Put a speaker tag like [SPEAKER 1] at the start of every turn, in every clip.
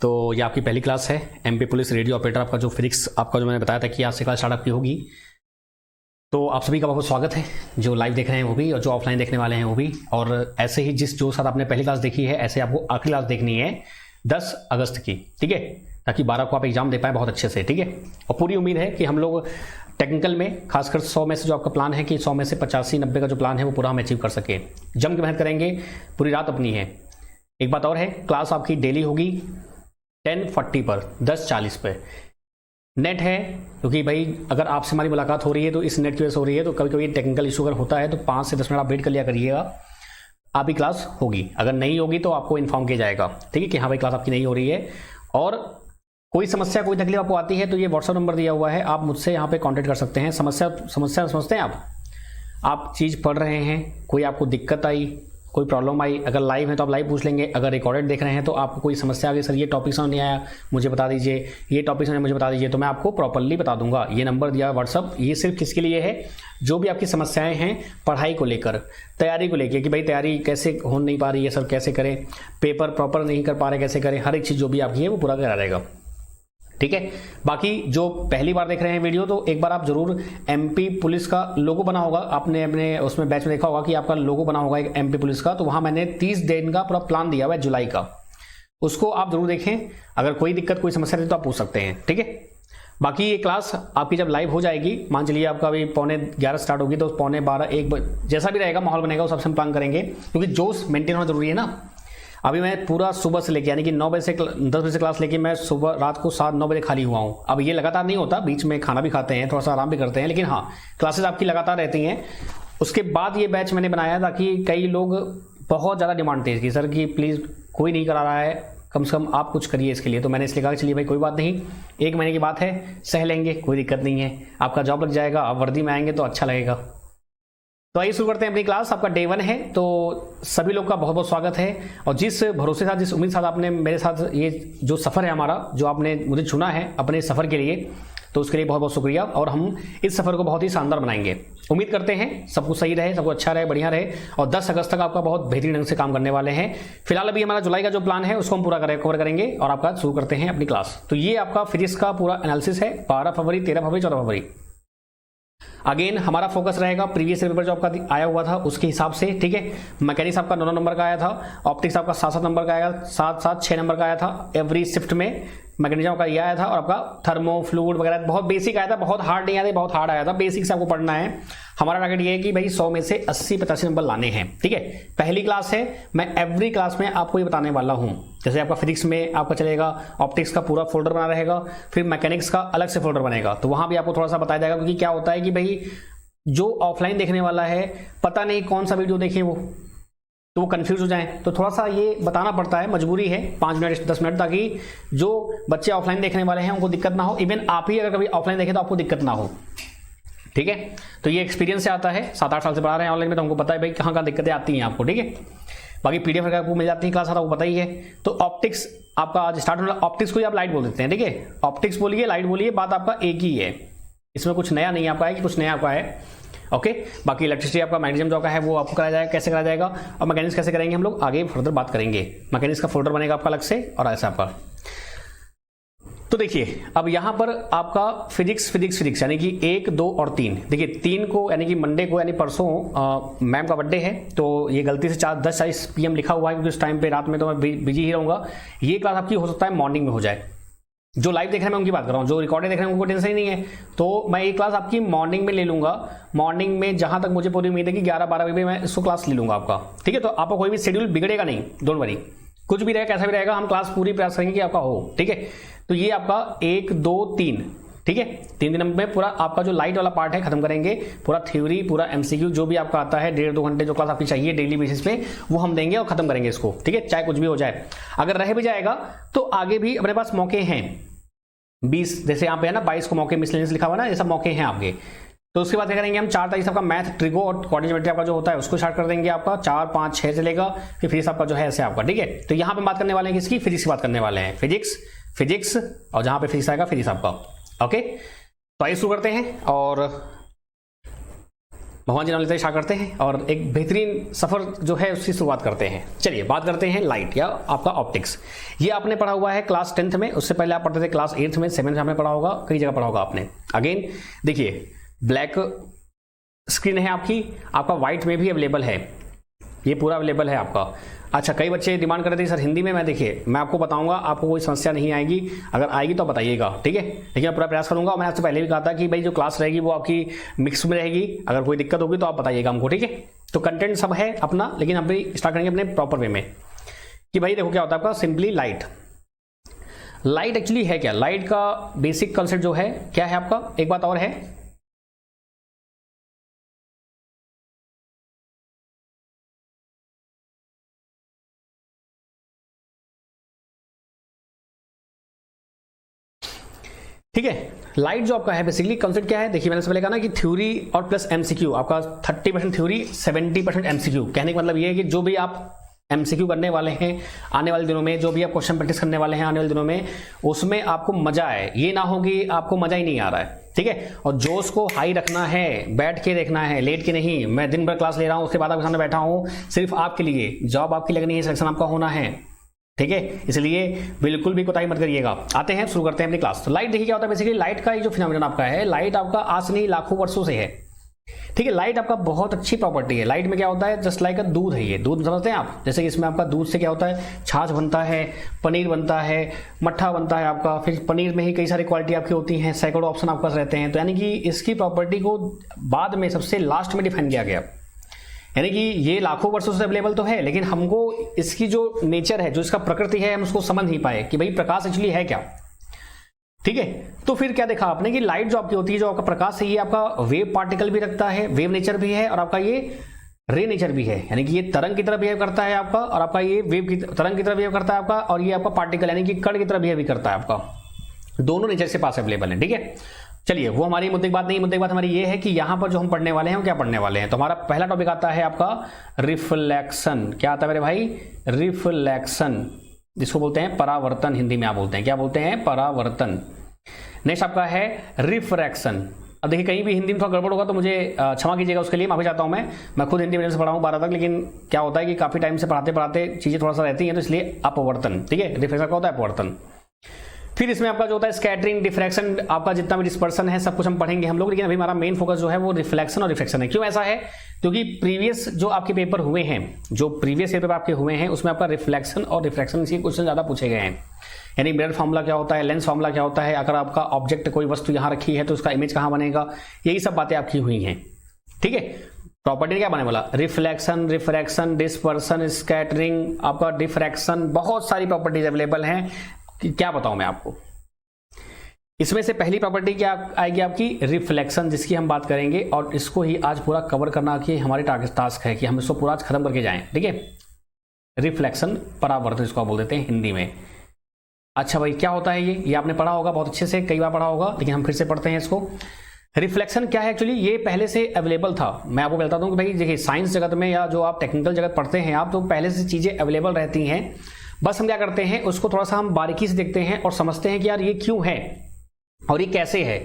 [SPEAKER 1] तो ये आपकी पहली क्लास है एमपी पुलिस रेडियो ऑपरेटर आपका जो फिजिक्स आपका जो मैंने बताया था कि आज से क्लास स्टार्ट आपकी होगी। तो आप सभी का बहुत स्वागत है, जो लाइव देख रहे हैं वो भी और जो ऑफलाइन देखने वाले हैं वो भी। और ऐसे ही जो साथ आपने पहली क्लास देखी है ऐसे आपको आखिरी क्लास देखनी है 10 अगस्त की, ठीक है, ताकि 12 को आप एग्जाम दे पाए बहुत अच्छे से, ठीक है। और पूरी उम्मीद है कि हम लोग टेक्निकल में खासकर 100 में से जो आपका प्लान है कि 100 में से 85-90 का जो प्लान है वो पूरा हम अचीव कर सके। जम के मेहनत करेंगे, पूरी रात अपनी है। एक बात और है, क्लास आपकी डेली होगी 10:40 पर, 10:40 पे नेट है, क्योंकि भाई अगर आपसे हमारी मुलाकात हो रही है तो इस नेट की वजह से हो रही है। तो कभी कभी टेक्निकल इशू अगर होता है तो 5 से 10 मिनट आप वेट कर लिया करिएगा, आपकी क्लास होगी। अगर नहीं होगी तो आपको इन्फॉर्म किया जाएगा, ठीक है, कि हाँ भाई क्लास आपकी नहीं हो रही है। और कोई समस्या कोई तकलीफ आपको आती है तो ये व्हाट्सअप नंबर दिया हुआ है, आप मुझसे यहाँ पे कांटेक्ट कर सकते हैं। समस्या समझते हैं आप चीज़ पढ़ रहे हैं, कोई आपको दिक्कत आई, कोई प्रॉब्लम आई, अगर लाइव है तो आप लाइव पूछ लेंगे, अगर रिकॉर्डेड देख रहे हैं तो आपको कोई समस्या आ गई, सर ये टॉपिक समझ नहीं आया मुझे बता दीजिए, ये टॉपिक समझ मुझे बता दीजिए, तो मैं आपको प्रॉपर्ली बता दूंगा। ये नंबर दिया व्हाट्सअप, ये सिर्फ किसके लिए है, जो भी आपकी समस्याएं हैं पढ़ाई को लेकर, तैयारी को लेकर, कि भाई तैयारी कैसे हो नहीं पा रही है सर, कैसे करें, पेपर प्रॉपर नहीं कर पा रहे कैसे करें, हर एक चीज़ जो भी आपकी है वो पूरा करा रहेगा, ठीक है। बाकी जो पहली बार देख रहे हैं वीडियो, तो एक बार आप जरूर एमपी पुलिस का लोगो बना होगा, आपने अपने उसमें बैच में देखा होगा कि आपका लोगो बना होगा एक एमपी पुलिस का, तो वहां मैंने 30 दिन का पूरा प्लान दिया हुआ है जुलाई का, उसको आप जरूर देखें। अगर कोई दिक्कत कोई समस्या है तो आप पूछ सकते हैं, ठीक है। बाकी ये क्लास आपकी जब लाइव हो जाएगी, मान चलिए आपका अभी 11:15 स्टार्ट होगी, तो 11:15-1 जैसा भी रहेगा माहौल बनेगा उस सबसे हम प्लान करेंगे, क्योंकि जोश मेंटेन होना जरूरी है ना। अभी मैं पूरा सुबह से लेके यानी कि 9 बजे से 10 बजे से क्लास लेके मैं सुबह रात को 7-9 बजे खाली हुआ हूँ। अब ये लगातार नहीं होता, बीच में खाना भी खाते हैं, थोड़ा सा आराम भी करते हैं, लेकिन हाँ क्लासेस आपकी लगातार रहती हैं। उसके बाद ये बैच मैंने बनाया ताकि कई लोग बहुत ज़्यादा डिमांड थी कि सर कि प्लीज़ कोई नहीं करा रहा है, कम से कम आप कुछ करिए इसके लिए। तो मैंने इसलिए कहा चलिए भाई कोई बात नहीं, 1 महीने की बात है, सह लेंगे, कोई दिक्कत नहीं है, आपका जॉब लग जाएगा, आप वर्दी में आएंगे तो अच्छा लगेगा। तो आइए शुरू करते हैं अपनी क्लास। आपका डे 1 है, तो सभी लोग का बहुत बहुत स्वागत है। और जिस भरोसे साथ, जिस उम्मीद साथ आपने मेरे साथ ये जो सफ़र है हमारा, जो आपने मुझे चुना है अपने सफ़र के लिए, तो उसके लिए बहुत बहुत शुक्रिया। और हम इस सफ़र को बहुत ही शानदार बनाएंगे। उम्मीद करते हैं सब कुछ सही रहे, सब कुछ अच्छा रहे, बढ़िया रहे। और 10 अगस्त तक आपका बहुत बेहतरीन ढंग से काम करने वाले हैं। फिलहाल अभी हमारा जुलाई का जो प्लान है उसको हम पूरा कवर करेंगे और आपका शुरू करते हैं अपनी क्लास। तो ये आपका फिजिक्स का पूरा एनालिसिस है, 12 फरवरी, 13 फरवरी, 14 फरवरी। अगेन हमारा फोकस रहेगा प्रीवियस पेपर जो आपका आया हुआ था उसके हिसाब से, ठीक है। मैकेनिक्स आपका 9 नंबर का आया था, ऑप्टिक्स आपका 7-7 नंबर का आया, 7-7 6 नंबर का आया था। एवरी शिफ्ट में मैकेनिज्म का ये आया था। और आपका थर्मो फ्लूइड वगैरह बहुत बेसिक आया था, बहुत हार्ड नहीं आया था, बहुत हार्ड आया था। बेसिक से आपको पढ़ना है। हमारा टारगेट ये है कि भाई 100 में से 80-85 नंबर लाने हैं, ठीक है। पहली क्लास है, मैं एवरी क्लास में आपको ये बताने वाला हूँ। जैसे आपका फिजिक्स में आपका चलेगा, ऑप्टिक्स का पूरा फोल्डर बना रहेगा, फिर मैकेनिक्स का अलग से फोल्डर बनेगा, तो वहां भी आपको थोड़ा सा बताया जाएगा। क्योंकि क्या होता है कि भाई जो ऑफलाइन देखने वाला है पता नहीं कौन सा वीडियो देखे वो, तो वो कंफ्यूज हो जाए, तो थोड़ा सा ये बताना पड़ता है, मजबूरी है, 5 मिनट 10 मिनट, ताकि जो बच्चे ऑफलाइन देखने वाले हैं उनको दिक्कत ना हो। इवन आप ही अगर कभी ऑफलाइन देखें तो आपको दिक्कत ना हो, ठीक है। तो ये एक्सपीरियंस से आता है, 7-8 साल से पढ़ा रहे हैं ऑनलाइन में, तो हमको पता है भाई कहाँ कहाँ दिक्कतें आती हैं आपको, ठीक है। बाकी पीडीएफ वगैरह आपको मिल जाती है क्लास आता, वो पता ही है। तो ऑप्टिक्स आपका आज स्टार्ट होना, ऑप्टिक्स को ही आप लाइट बोल देते हैं, ठीक है। ऑप्टिक्स बोलिए, लाइट बोलिए, बात आपका एक ही है, इसमें कुछ नया नहीं आपका है कि कुछ नया आपका है, ओके। बाकी इलेक्ट्रिसिटी आपका मैकेनिज्म जो का है वो आपको कराया जाएगा, कैसे कराया जाएगा, और मैकेनिक्स कैसे करेंगे हम लोग आगे फर्दर बात करेंगे। मैकेनिक्स का फोल्डर बनेगा आपका अलग से और ऐसा आपका। तो देखिए अब यहां पर आपका फिजिक्स यानी कि 1, 2 और 3। देखिए 3 को यानी कि मंडे को यानी परसों मैम का बर्थडे है, तो ये गलती से 10:40 PM लिखा हुआ है, क्योंकि उस टाइम पे रात में तो मैं बिजी ही रहूंगा। ये क्लास आपकी हो सकता है मॉर्निंग में हो जाए। जो लाइव देख रहे हैं मैं उनकी बात कर रहा हूँ, जो रिकॉर्डिंग देख रहे हैं उनको टेंशन ही नहीं है। तो मैं ये क्लास आपकी मॉर्निंग में ले लूंगा। मॉर्निंग में जहां तक मुझे पूरी उम्मीद है कि 11-12 बजे मैं इसको क्लास ले लूंगा आपका, ठीक है। तो आपका कोई भी शेड्यूल बिगड़ेगा नहीं, डोंट वरी, कुछ भी रहेगा कैसा भी रहेगा, हम क्लास पूरी प्रयास करेंगे कि आपका हो, ठीक है। तो ये आपका 1, 2, 3, ठीक है। 3 दिन में पूरा आपका जो लाइट वाला पार्ट है खत्म करेंगे, पूरा थ्योरी, पूरा MCQ जो भी आपका आता है 1.5-2 घंटे जो क्लास आपकी चाहिए डेली बेसिस पे, वो हम देंगे और खत्म करेंगे इसको, ठीक है। चाहे कुछ भी हो जाए, अगर रह भी जाएगा तो आगे भी अपने पास मौके हैं 20, जैसे यहाँ पे है ना 22 को मौके मिसलेनियस लिखा हुआ ना, ये सब मौके हैं आपके। तो उसके बाद क्या करेंगे हम, 4 तारीख आपका मैथ, ट्रिगो और कोऑर्डिनेट ज्योमेट्री आपका जो होता है उसको स्टार्ट कर देंगे आपका। 4, 5, 6 चलेगा, फिर फिजिक्स आपका जो है ऐसे आपका, ठीक है। तो यहाँ पे बात करने वाले हैं किसकी, फिजिक्स की बात करने वाले हैं, फिजिक्स और जहां पे फिजिक्स आएगा फिजिक्स आपका, ओके। तो आइए शुरू करते हैं। और भगवान जी नाम लेते स्टार्ट करते हैं और एक बेहतरीन सफ़र जो है उसकी शुरुआत करते हैं। चलिए बात करते हैं लाइट या आपका ऑप्टिक्स। ये आपने पढ़ा हुआ है क्लास 10th में, उससे पहले आप पढ़ते थे क्लास 8th में, 7th में आपने पढ़ा होगा, कई जगह पढ़ा होगा आपने। अगेन देखिए, ब्लैक स्क्रीन है आपकी, आपका व्हाइट में भी अवेलेबल है, ये पूरा अवेलेबल है आपका। अच्छा, कई बच्चे डिमांड कर रहे थे सर हिंदी में। मैं देखिए मैं आपको बताऊंगा, आपको कोई समस्या नहीं आएगी, अगर आएगी तो बताइएगा, ठीक है। लेकिन मैं पूरा प्रयास करूंगा। मैंने आपसे पहले भी कहा था कि भाई जो क्लास रहेगी वो आपकी मिक्स में रहेगी, अगर कोई दिक्कत होगी तो आप बताइएगा हमको, ठीक है। तो कंटेंट सब है अपना, लेकिन हम भी स्टार्ट करेंगे अपने प्रॉपर वे में कि भाई देखो क्या होता है आपका सिंपली लाइट। लाइट एक्चुअली है क्या? लाइट का बेसिक कंसेप्ट जो है क्या है आपका, एक बात और है, ठीक है। लाइट जो आपका है बेसिकली कंसेप्ट क्या है, देखिए मैंने पहले कहा ना कि थ्योरी और प्लस एमसीक्यू, आपका 30% थ्योरी 70% एमसीक्यू। कहने का मतलब ये है कि जो भी आप एमसीक्यू करने वाले हैं आने वाले दिनों में, जो भी आप क्वेश्चन प्रैक्टिस करने वाले हैं आने वाले दिनों में, उसमें आपको मजा आए। ये ना हो कि आपको मजा ही नहीं आ रहा है, ठीक है। और जोश को हाई रखना है, बैठ के देखना है, लेट के नहीं। मैं दिन भर क्लास ले रहा हूं, उसके बाद आपके सामने बैठा हूं सिर्फ आपके लिए, जॉब आपकी लगनी है, सिलेक्शन आपका होना है, ठीक है। इसलिए बिल्कुल भी कोताही मत करिएगा। आते हैं, शुरू करते हैं अपनी क्लास। तो लाइट देखिए क्या होता है बेसिकली, लाइट का जो फिनोमेनन आपका है, लाइट आपका आज नहीं लाखों वर्षों से है, ठीक है। लाइट आपका बहुत अच्छी प्रॉपर्टी है। लाइट में क्या होता है, जस्ट लाइक दूध है, ये दूध समझते हैं आप, जैसे कि इसमें आपका दूध से क्या होता है, छाछ बनता है, पनीर बनता है, मट्ठा बनता है आपका, फिर पनीर में ही कई सारी क्वालिटी आपकी होती हैं, सैकड़ों ऑप्शन आपके पास रहते हैं। तो यानी कि इसकी प्रॉपर्टी को बाद में सबसे लास्ट में डिफाइन किया गया, यानी कि ये लाखों वर्षों से अवेलेबल तो है, लेकिन हमको इसकी जो नेचर है, जो इसका प्रकृति है, हम उसको समझ नहीं पाए कि भाई प्रकाश एक्चुअली है क्या, ठीक है। तो फिर क्या देखा आपने कि लाइट जो आपकी होती है, जो आपका प्रकाश है, ये आपका वेव पार्टिकल भी रखता है, वेव नेचर भी है, और आपका ये रे नेचर भी है, यानी कि ये तरंग की तरह बिहेव करता है आपका, और आपका ये वेव की तरंग की तरह बिहेव करता है आपका, और ये आपका पार्टिकल यानी कि कण की तरह बिहेव करता है आपका। दोनों नेचर से पास अवेलेबल है, ठीक है। चलिए वो हमारी मुद्दे की बात नहीं, मुद्दे की बात हमारी ये है कि यहां पर जो हम पढ़ने वाले हैं वो क्या पढ़ने वाले हैं। तो हमारा पहला टॉपिक आता है आपका रिफ्लेक्शन। क्या आता है मेरे भाई, रिफ्लेक्शन, जिसको बोलते हैं परावर्तन, हिंदी में आप बोलते हैं, क्या बोलते हैं, परावर्तन। नेक्स्ट आपका है रिफ्रैक्शन। अब देखिए कहीं भी हिंदी में थोड़ा गड़बड़ होगा तो मुझे क्षमा कीजिएगा, उसके लिए माफी चाहता हूं। मैं खुद हिंदी मीडियम से पढ़ा हूं 12 तक, लेकिन क्या होता है कि काफी टाइम से पढ़ाते पढ़ाते चीजें थोड़ा सा रहती हैं, तो इसलिए अपवर्तन, ठीक है। रिफ्लेक्शन का होता है अपवर्तन। फिर इसमें आपका जो होता है स्कैटरिंग, डिफ्रैक्शन, आपका जितना भी डिस्पर्सन है सब कुछ हम पढ़ेंगे हम लोग, लेकिन अभी हमारा मेन फोकस जो है वो रिफ्लेक्शन और रिफ्रैक्शन है। क्यों ऐसा है, क्योंकि प्रीवियस जो आपके पेपर हुए हैं, जो प्रीवियस पेपर आपके हुए हैं, उसमें आपका रिफ्लेक्शन और रिफ्रैक्शन के क्वेश्चन ज्यादा पूछे गए हैं। यानी मिरर फार्मूला क्या होता है, लेंस फार्मूला क्या होता है, अगर आपका ऑब्जेक्ट कोई वस्तु यहां रखी है तो उसका इमेज कहां बनेगा, यही सब बातें आपकी हुई हैं, ठीक है। प्रॉपर्टी क्या बने वाला, रिफ्लेक्शन, रिफ्रैक्शन, डिस्पर्सन, स्कैटरिंग, आपका डिफ्रैक्शन, बहुत सारी प्रॉपर्टीज अवेलेबल हैं। क्या बताऊं मैं आपको। इसमें से पहली प्रॉपर्टी क्या आएगी आपकी, रिफ्लेक्शन, जिसकी हम बात करेंगे, और इसको ही आज पूरा कवर करना की हमारी टास्क है कि हम इसको पूरा आज खत्म करके जाएं, ठीक है। रिफ्लेक्शन, परावर्तन इसको आप बोल देते हैं हिंदी में। अच्छा भाई क्या होता है ये आपने पढ़ा होगा बहुत अच्छे से, कई बार पढ़ा होगा, लेकिन हम फिर से पढ़ते हैं इसको। रिफ्लेक्शन क्या है एक्चुअली, ये पहले से अवेलेबल था। मैं आपको बताता हूं कि भाई देखिए साइंस जगत में या जो आप टेक्निकल जगत पढ़ते हैं आप, तो पहले से चीजें अवेलेबल रहती हैं। बस हम क्या करते हैं, उसको थोड़ा सा हम बारीकी से देखते हैं और समझते हैं कि यार ये क्यों है और ये कैसे है,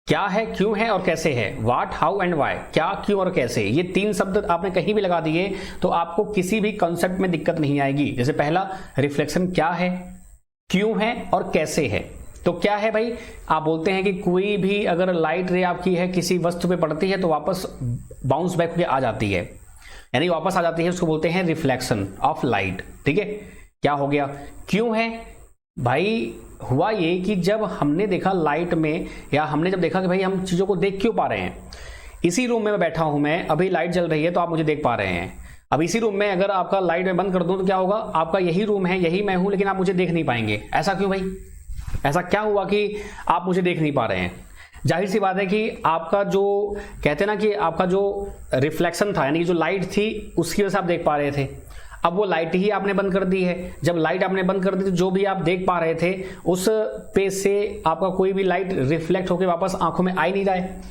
[SPEAKER 1] क्या है, क्यों है और कैसे है, व्हाट, हाउ एंड व्हाई, क्या, क्यों और कैसे। ये तीन शब्द आपने कहीं भी लगा दिए तो आपको किसी भी कॉन्सेप्ट में दिक्कत नहीं आएगी। जैसे पहला रिफ्लेक्शन क्या है, क्यों है और कैसे है। तो क्या है भाई, आप बोलते हैं कि कोई भी अगर लाइट रे आपकी है किसी वस्तु पे पड़ती है तो वापस बाउंस बैक होकर आ जाती है, यानी वापस आ जाती है, उसको बोलते हैं रिफ्लेक्शन ऑफ लाइट, ठीक है। क्या हो गया, क्यों है भाई, हुआ ये कि जब हमने देखा लाइट में, या हमने जब देखा कि भाई हम चीजों को देख क्यों पा रहे हैं। इसी रूम में बैठा हूं मैं, अभी लाइट जल रही है तो आप मुझे देख पा रहे हैं। अब इसी रूम में अगर आपका लाइट में बंद कर दूं तो क्या होगा, आपका यही रूम है, यही मैं हूं, लेकिन आप मुझे देख नहीं पाएंगे। ऐसा क्यों भाई, ऐसा क्या हुआ कि आप मुझे देख नहीं पा रहे हैं। जाहिर सी बात है कि आपका जो कहते हैं ना कि आपका जो रिफ्लेक्शन था, यानी कि जो लाइट थी उसकी वजह से आप देख पा रहे थे। अब वो लाइट ही आपने बंद कर दी है। जब लाइट आपने बंद कर दी तो जो भी आप देख पा रहे थे उस पे से आपका कोई भी लाइट रिफ्लेक्ट होकर वापस आंखों में आ ही नहीं रहा है,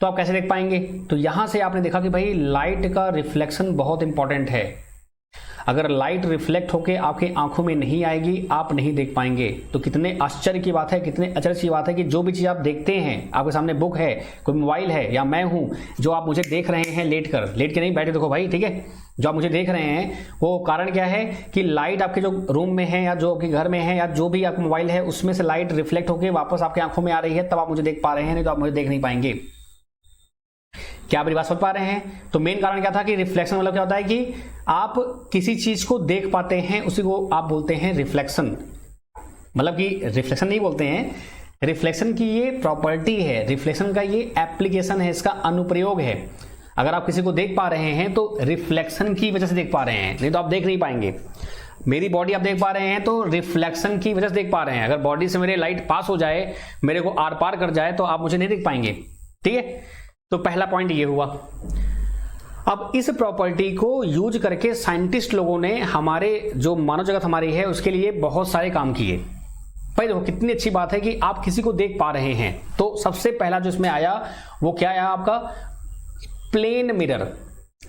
[SPEAKER 1] तो आप कैसे देख पाएंगे। तो यहां से आपने देखा कि भाई लाइट का रिफ्लेक्शन बहुत इंपॉर्टेंट है। अगर लाइट रिफ्लेक्ट होके आपकी आंखों में नहीं आएगी, आप नहीं देख पाएंगे। तो कितने आश्चर्य की बात है, कितने अचरज की बात है कि जो भी चीज़ आप देखते हैं, आपके सामने बुक है, कोई मोबाइल है, या मैं हूँ, जो आप मुझे देख रहे हैं लेट के नहीं, बैठे देखो भाई, ठीक है, जो आप मुझे देख रहे हैं वो कारण क्या है कि लाइट आपके जो रूम में है या जो आपके घर में है या जो भी आपका मोबाइल है उसमें से लाइट रिफ्लेक्ट होकर वापस आपकी आंखों में आ रही है, तब आप मुझे देख पा रहे हैं, नहीं तो आप मुझे देख नहीं पाएंगे। क्या आप मेरी बात समझ पा रहे हैं? तो मेन कारण क्या था कि रिफ्लेक्शन मतलब क्या होता है कि आप किसी चीज को देख पाते हैं, उसी को आप बोलते हैं रिफ्लेक्शन। मतलब कि रिफ्लेक्शन नहीं बोलते हैं, रिफ्लेक्शन की ये प्रॉपर्टी है, रिफ्लेक्शन का ये एप्लीकेशन है, इसका अनुप्रयोग है। अगर आप किसी को देख पा रहे हैं तो रिफ्लेक्शन की वजह से देख पा रहे हैं, नहीं तो आप देख नहीं पाएंगे। मेरी बॉडी आप देख पा रहे हैं तो रिफ्लेक्शन की वजह से देख पा रहे हैं। अगर बॉडी से मेरे लाइट पास हो जाए, मेरे को आर पार कर जाए, तो आप मुझे नहीं देख पाएंगे, ठीक है। तो पहला पॉइंट ये हुआ। अब इस प्रॉपर्टी को यूज करके साइंटिस्ट लोगों ने हमारे जो मानव जगत हमारी है उसके लिए बहुत सारे काम किए। भाई देखो कितनी अच्छी बात है कि आप किसी को देख पा रहे हैं। तो सबसे पहला जो इसमें आया वो क्या आया आपका, प्लेन मिरर,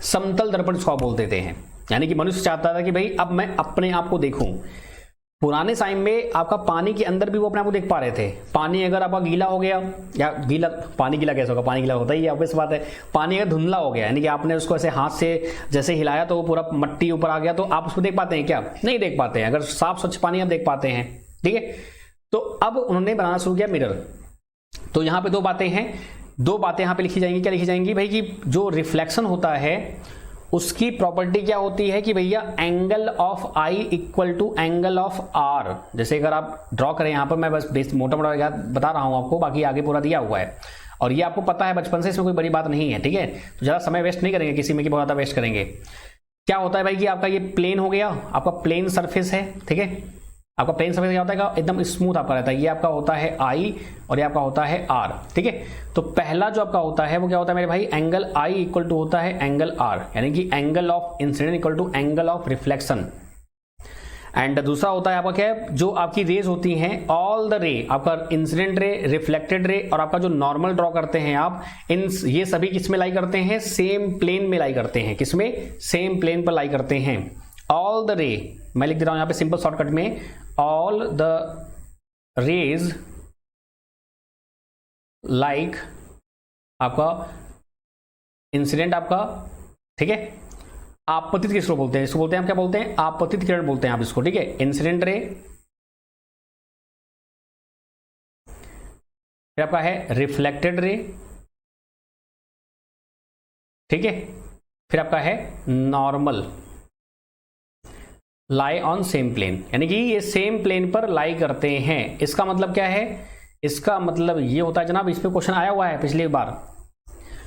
[SPEAKER 1] समतल दर्पण जिसको आप बोल देते हैं। यानी कि मनुष्य चाहता था कि भाई अब मैं अपने आप को देखूं। पुराने टाइम में आपका पानी के अंदर भी वो अपने आप को देख पा रहे थे। पानी अगर आपका गीला हो गया, या गीला, पानी गीला कैसे होगा, पानी गीला होता ही है, ऑब्वियस बात है। पानी अगर धुंधला हो गया, यानी कि आपने उसको ऐसे हाथ से जैसे हिलाया तो वो पूरा मट्टी ऊपर आ गया, तो आप उसको देख पाते हैं क्या? नहीं देख पाते हैं। अगर साफ स्वच्छ पानी आप देख पाते हैं, ठीक है। तो अब उन्होंने बनाना शुरू किया मिरर। तो यहाँ पे दो बातें हैं, दो बातें यहाँ पे लिखी जाएंगी। क्या लिखी जाएंगी भाई कि जो रिफ्लेक्शन होता है उसकी प्रॉपर्टी क्या होती है कि भैया angle of i equal to angle of r. जैसे अगर आप ड्रॉ करें, यहाँ पर मैं बस मोटा मोटा बता रहा हूँ आपको, बाकी आगे पूरा दिया हुआ है और ये आपको पता है बचपन से, इसमें कोई बड़ी बात नहीं है, ठीक है। तो ज़्यादा समय वेस्ट नहीं करेंगे किसी में कि बहुत ज़्यादा वेस्ट करेंगे। क्या होता है भाई कि आपका ये प्लेन हो गया, आपका प्लेन सरफेस है, ठीक है। आपका प्लेन सरफेस क्या होता है, एकदम स्मूथ आपका रहता है। ये आपका होता है आई और ये आपका होता है आर, ठीक है। तो पहला जो आपका होता है वो क्या होता है मेरे भाई, एंगल आई इक्वल टू होता है एंगल आर, यानी कि angle of incident equal to angle of reflection. And दूसरा होता है आपका क्या है, जो आपकी रेज होती हैं, ऑल द रे, आपका इंसिडेंट रे, रिफ्लेक्टेड रे और आपका जो नॉर्मल ड्रॉ करते हैं आप, इन ये सभी किस में लाई करते हैं, सेम प्लेन में लाई करते हैं। किसमें? सेम प्लेन पर लाई करते हैं। ऑल द रे, मैं लिख दे रहा हूं यहां पे सिंपल शॉर्टकट में, all the rays like आपका इंसिडेंट आपका, ठीक है। आपतित किसको बोलते हैं, इसको बोलते हैं हम क्या बोलते हैं, आपतित किरण बोलते हैं आप इसको, ठीक है। इंसिडेंट रे, फिर आपका है रिफ्लेक्टेड रे, ठीक है। फिर आपका है normal, lie on same plane, यानी कि ये सेम प्लेन पर लाई करते हैं। इसका मतलब क्या है, इसका मतलब ये होता है जनाब, इस पे क्वेश्चन आया हुआ है पिछली बार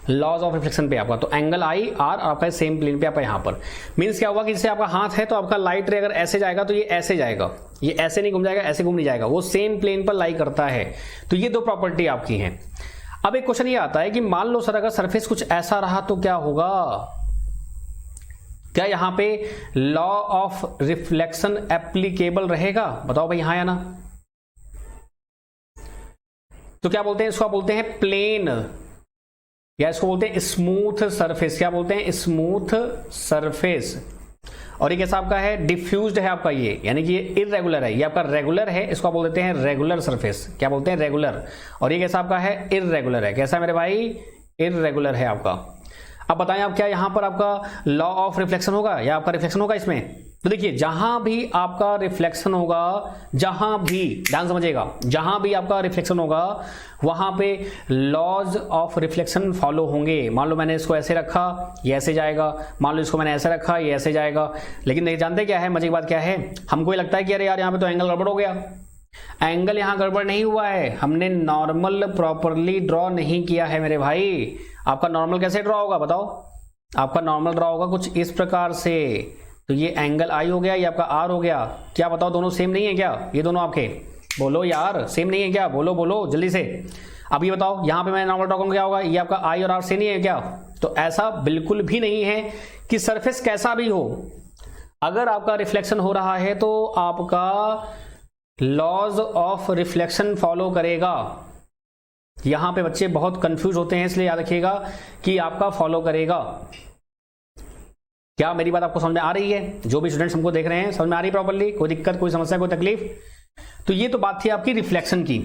[SPEAKER 1] लॉज ऑफ रिफ्लेक्शन पे आपका। तो एंगल आई आर आपका सेम प्लेन पे आपका यहाँ पर मीन्स क्या हुआ कि जैसे आपका हाथ है तो आपका लाइट रे अगर ऐसे जाएगा तो ये ऐसे जाएगा, ये ऐसे नहीं घूम जाएगा, ऐसे घूम नहीं जाएगा, वो सेम प्लेन पर लाई करता है। तो ये दो प्रॉपर्टी आपकी हैं। अब एक क्वेश्चन ये आता है कि मान लो सर अगर सरफेस कुछ ऐसा रहा तो क्या होगा, क्या यहां पे लॉ ऑफ रिफ्लेक्शन एप्लीकेबल रहेगा? बताओ भाई, हाँ या ना। तो क्या बोलते हैं इसको, बोलते हैं प्लेन, या इसको बोलते हैं स्मूथ सरफेस। क्या बोलते हैं? Smooth surface. और ये कैसा आपका है, डिफ्यूज्ड है आपका ये, यानी कि ये इररेगुलर है। ये आपका रेगुलर है, इसको आप बोल देते हैं रेगुलर सरफेस। क्या बोलते हैं? रेगुलर। और ये कैसा आपका है, इररेगुलर है। कैसा मेरे भाई? इररेगुलर है आपका। अब बताएं आप क्या यहां पर आपका लॉ ऑफ रिफ्लेक्शन होगा या आपका रिफ्लेक्शन होगा इसमें? तो देखिए जहां भी आपका रिफ्लेक्शन होगा, जहां भी, ध्यान समझिएगा, जहां भी आपका रिफ्लेक्शन होगा वहां पे लॉज ऑफ रिफ्लेक्शन फॉलो होंगे। मान लो मैंने इसको ऐसे रखा, ये ऐसे जाएगा, मान लो इसको मैंने ऐसे रखा, ये ऐसे जाएगा। लेकिन नहीं जानते क्या है, मजे की बात क्या है, हमको ये लगता है कि अरे यार यहाँ पे तो एंगल गड़बड़ हो गया। एंगल यहां गड़बड़ नहीं हुआ है, हमने नॉर्मल प्रॉपरली ड्रॉ नहीं किया है मेरे भाई। आपका नॉर्मल कैसे ड्रॉ होगा बताओ? आपका नॉर्मल ड्रॉ होगा कुछ इस प्रकार से। तो ये एंगल आई हो गया, ये आपका आर हो गया। क्या बताओ, दोनों सेम नहीं है क्या? ये दोनों आपके, बोलो यार, सेम नहीं है क्या? बोलो बोलो जल्दी से। अब ये बताओ, यहां पे मैं नॉर्मल ड्रॉ करूंगा क्या होगा? ये आपका आई और आर से नहीं है क्या? तो ऐसा बिल्कुल भी नहीं है कि सरफेस कैसा भी हो, अगर आपका रिफ्लेक्शन हो रहा है तो आपका लॉज ऑफ रिफ्लेक्शन फॉलो करेगा। यहां पे बच्चे बहुत कंफ्यूज होते हैं, इसलिए याद रखिएगा कि आपका फॉलो करेगा। क्या मेरी बात आपको समझ में आ रही है? जो भी स्टूडेंट्स हमको देख रहे हैं, समझ में आ रही है प्रॉपर्ली? कोई दिक्कत, कोई समस्या, कोई तकलीफ? तो ये तो बात थी आपकी रिफ्लेक्शन की।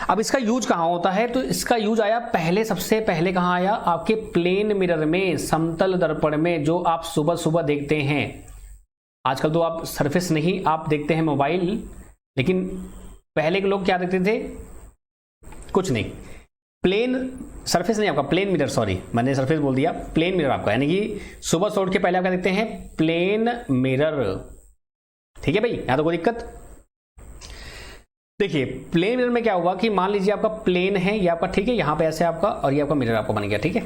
[SPEAKER 1] अब इसका यूज कहां होता है? तो इसका यूज आया पहले, सबसे पहले कहां आया? आपके प्लेन मिरर में, समतल दर्पण में, जो आप सुबह सुबह देखते हैं। आजकल तो आप सरफेस नहीं आप देखते हैं मोबाइल, लेकिन पहले के लोग क्या देखते थे? कुछ नहीं, प्लेन सरफेस नहीं आपका, प्लेन मिरर, सॉरी मैंने सरफेस बोल दिया, प्लेन मिरर आपका, यानी कि सुबह से उठ के पहले आप क्या देखते हैं? Plane mirror. ठीक है भाई, यहां तो कोई दिक्कत? देखिए प्लेन मिरर में क्या हुआ कि मान लीजिए आपका प्लेन है ये आपका, ठीक है, यहां पे ऐसे आपका, और ये आपका मिरर आपका बन गया। ठीक है,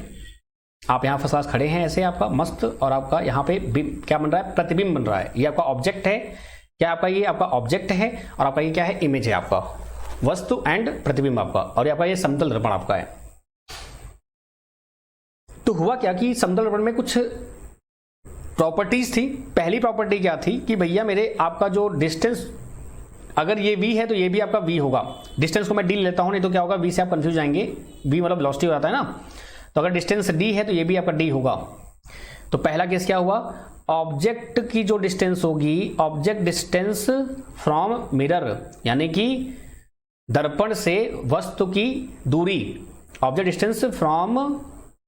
[SPEAKER 1] आप यहां फर्स्ट क्लास खड़े हैं ऐसे आपका मस्त, और आपका यहां पे क्या बन रहा है? प्रतिबिंब बन रहा है। ये आपका ऑब्जेक्ट है, क्या आपका? ये आपका ऑब्जेक्ट है, और आपका ये क्या है? इमेज है आपका, वस्तु एंड प्रतिबिंब आपका, और ये आपका ये समतल दर्पण आपका है। तो हुआ क्या कि समतल दर्पण में कुछ प्रॉपर्टीज थी। पहली प्रॉपर्टी क्या थी कि भैया मेरे आपका जो डिस्टेंस, अगर ये v है तो ये भी आपका v होगा। डिस्टेंस को मैं d लेता हूं, नहीं तो क्या होगा? v से आप कंफ्यूज जाएंगे, v मतलब वेलोसिटी हो जाता है ना। तो अगर डिस्टेंस d है तो ये भी आपका d होगा। तो पहला केस क्या हुआ? ऑब्जेक्ट की जो डिस्टेंस होगी, ऑब्जेक्ट डिस्टेंस फ्रॉम मिरर, यानी कि दर्पण से वस्तु की दूरी, ऑब्जेक्ट डिस्टेंस फ्रॉम